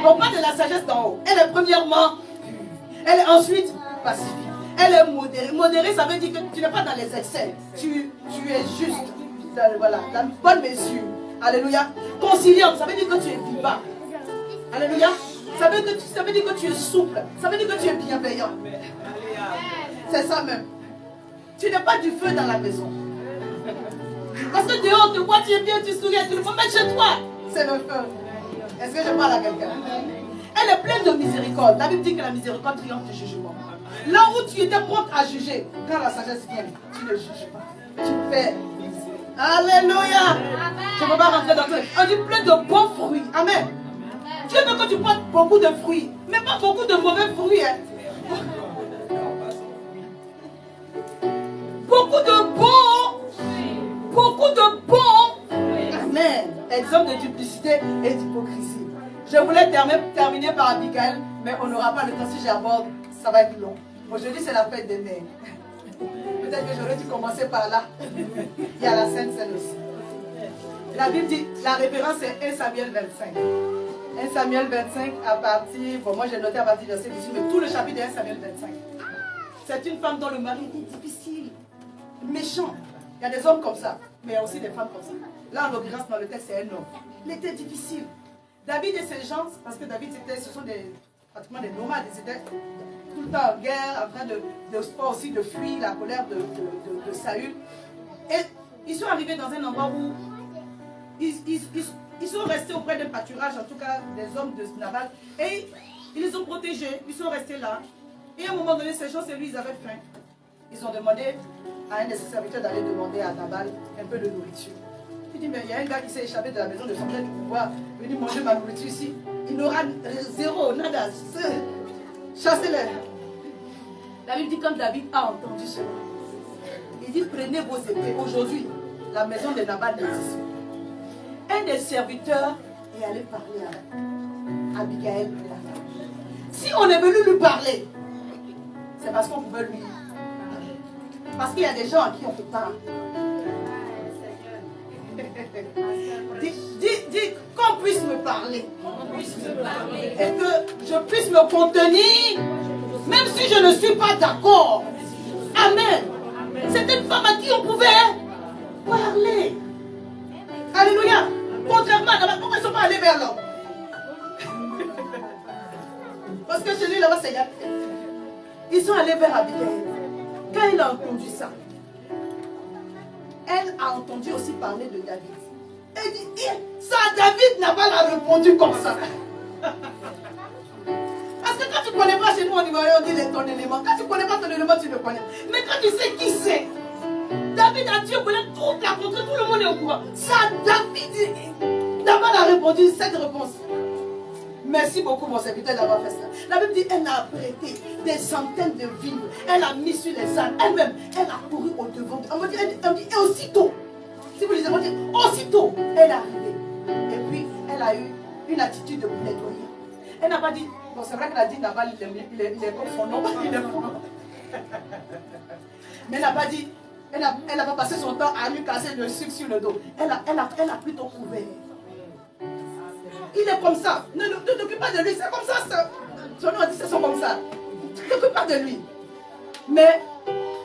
On parle de la sagesse d'en haut. Elle est premièrement pure. Elle est ensuite pacifique. Elle est modérée. Modérée, ça veut dire que tu n'es pas dans les excès. Tu es juste dans voilà, la bonne mesure. Alléluia. Conciliante, ça veut dire que tu es vivant. Alléluia. Ça veut dire que tu es souple. Ça veut dire que tu es bienveillant. C'est ça même. Tu n'es pas du feu dans la maison. Parce que dehors, tu vois, tu es bien, tu souris, tu le peux mettre chez toi. C'est le feu. Est-ce que je parle à quelqu'un? Elle est pleine de miséricorde. La Bible dit que la miséricorde triomphe du jugement. Là où tu étais prompt à juger, quand la sagesse vient, tu ne juges pas. Tu fais. Alléluia. Je ne peux pas rentrer dans tout. On dit plein de bons fruits. Amen. Dieu veut que tu portes beaucoup de fruits, mais pas beaucoup de mauvais fruits. Hein. Beaucoup de bons. Beaucoup de bons. Amen. Exemple de duplicité et d'hypocrisie. Je voulais terminer par Abigail, mais on n'aura pas le temps si j'aborde, ça va être long. Aujourd'hui, c'est la fête des mères. Peut-être que j'aurais dû commencer par là. Il y a la Sainte Seine aussi. La Bible dit, la référence est 1 Samuel 25. 1 Samuel 25 à partir, bon moi j'ai noté à partir de verset 18, mais tout le chapitre de 1 Samuel 25. C'est une femme dont le mari était difficile, méchant. Il y a des hommes comme ça, mais il y a aussi des femmes comme ça. Là en l'occurrence dans le texte c'est un homme. Il était difficile. David et ses gens, parce que David ce sont pratiquement des nomades, ils étaient tout le temps en guerre, en train aussi de fuir la colère de Saül. Et ils sont arrivés dans un endroit où ils sont restés auprès d'un pâturage, en tout cas des hommes de Nabal, et ils les ont protégés, ils sont restés là. Et à un moment donné, ces gens, c'est lui, ils avaient faim. Ils ont demandé à un de ses serviteurs d'aller demander à Nabal un peu de nourriture. Il dit, mais il y a un gars qui s'est échappé de la maison de son père pour pouvoir venir manger ma nourriture ici. Il n'aura zéro, nada. Chassez-le. La Bible dit, comme David a entendu cela, il dit, prenez vos épées. Aujourd'hui, la maison de Nabal n'existe plus. Un des serviteurs est allé parler à Abigail. Si on est venu lui parler, c'est parce qu'on pouvait lui. Parce qu'il y a des gens à qui on peut pas. Dis qu'on puisse me parler. Et que je puisse me contenir, même si je ne suis pas d'accord. Amen. C'est une femme à qui on pouvait parler. Alléluia. Contrairement à là-bas, pourquoi ils ne sont pas allés vers l'homme? Parce que chez lui, là-bas, c'est Yael. Ils sont allés vers Abigail. Quand il a entendu ça, elle a entendu aussi parler de David. Elle dit, ça, David n'a pas répondu comme ça. Parce que quand tu ne connais pas chez nous, on dit ton élément. Quand tu ne connais pas ton élément, tu le connais. Mais quand tu sais qui c'est, David a Dieu connaît toute la contrée, tout le monde est au courant. Ça, David n'a pas répondu cette réponse. Merci beaucoup, mon serviteur, d'avoir fait ça. La Bible dit, elle a prêté des centaines de vivres. Elle a mis sur les ânes. Elle-même, elle a couru au devant. Elle dit, et aussitôt, si vous lisez, on dit, aussitôt, elle est arrivée. Et puis, elle a eu une attitude de plaidoyer. Elle n'a pas dit, bon, c'est vrai qu'elle a dit, Nabal, il est comme son nom, il est fou. Mais elle n'a pas dit, elle n'a pas passé son temps à lui casser le sucre sur le dos. Elle a plutôt couvert. Il est comme ça. Ne t'occupe pas de lui. C'est comme ça. Son nom a dit, c'est comme ça. Ne t'occupe pas de lui. Mais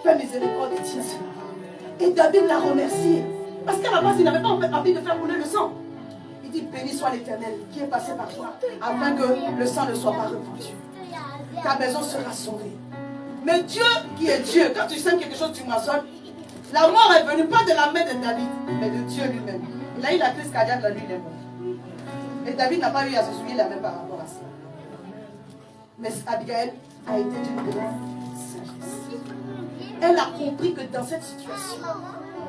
fais miséricorde et tiens cela. Et David l'a remercié. Parce qu'à la base, il n'avait pas envie de faire couler le sang. Il dit, béni soit l'Éternel qui est passé par toi, afin que le sang ne soit pas répandu. Ta maison sera sauvée. Mais Dieu qui est Dieu, quand tu sèmes quelque chose, tu moissonnes. La mort est venue pas de la main de David, mais de Dieu lui-même. Il a eu la crise cardiaque la nuit, il est mort. Et David n'a pas eu à se souiller la main par rapport à ça. Mais Abigail a été d'une grande sagesse. Elle a compris que dans cette situation,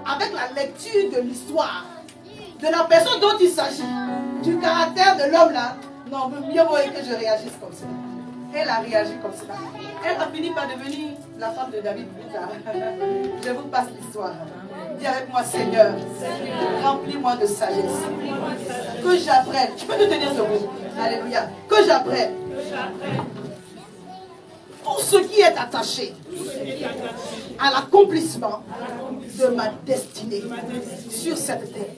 avec la lecture de l'histoire, de la personne dont il s'agit, du caractère de l'homme là, non, mieux vaut que je réagisse comme ça. Elle a réagi comme cela. Elle a fini par devenir la femme de David plus tard. Je vous passe l'histoire. Dis avec moi, Seigneur, remplis-moi de sagesse. Que j'apprenne. Tu peux te tenir debout. Alléluia. Que j'apprenne. Tout ce qui est attaché à l'accomplissement de ma destinée sur cette terre.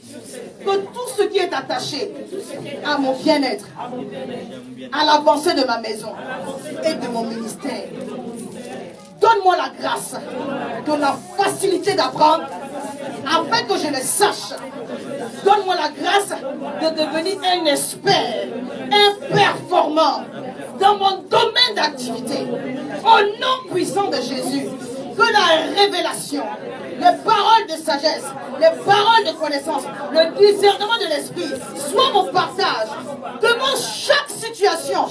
Que tout ce qui est attaché à mon bien-être, à l'avancée de ma maison et de mon ministère, Donne-moi la grâce, de la facilité d'apprendre, afin que je le sache. Donne-moi la grâce de devenir un expert, un performant dans mon domaine d'activité. Au nom puissant de Jésus, que la révélation, les paroles de sagesse, les paroles de connaissance, le discernement de l'esprit soit mon partage devant chaque situation.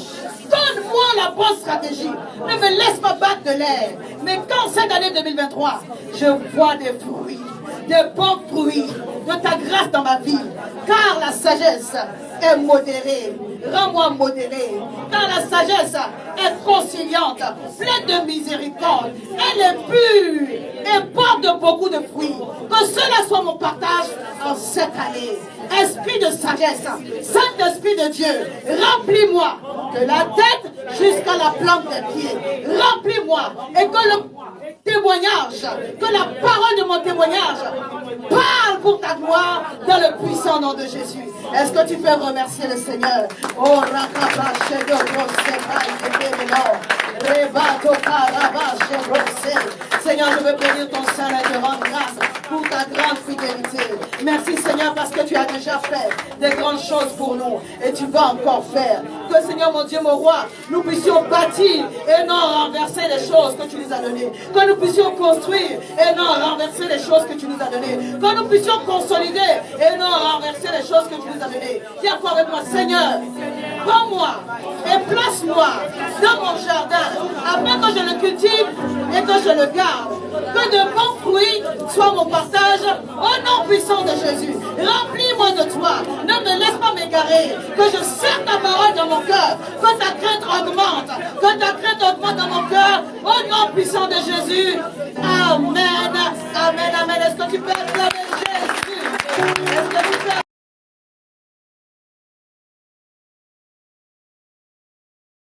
Donne-moi la bonne stratégie. Ne me laisse pas battre de l'air. Mais quand cette année 2023, je vois des fruits, des bons fruits de ta grâce dans ma vie, car la sagesse est modérée. Rends-moi modéré, car la sagesse est conciliante, pleine de miséricorde, elle est pure et porte beaucoup de fruits. Que cela soit mon partage en cette année. Esprit de sagesse, Saint-Esprit de Dieu, remplis-moi de la tête jusqu'à la plante des pieds. Remplis-moi et que le témoignage, que la parole de mon témoignage parle pour ta gloire dans le puissant nom de Jésus. Est-ce que tu peux remercier le Seigneur? Oh, Seigneur, je veux bénir ton Saint et te rendre grâce pour ta grande fidélité. Merci Seigneur parce que tu as déjà fait des grandes choses pour nous et tu vas encore faire. Que Seigneur mon Dieu, mon roi, nous puissions bâtir et non renverser les choses que tu nous as données. Que nous puissions construire et non renverser les choses que tu nous as données. Que nous puissions consolider et non renverser les choses que tu nous as données. Dis encore avec moi, Seigneur, prends-moi et place-moi dans mon jardin afin que je le cultive et que je le garde. Que de bons fruits soient mon partage au nom puissant de Jésus. Remplis-moi de toi. Ne me laisse pas m'égarer. Que je serre ta parole dans mon cœur. Que ta crainte augmente. Que ta crainte augmente dans mon cœur. Au nom puissant de Jésus. Amen. Amen. Amen. Est-ce que tu peux acclamer?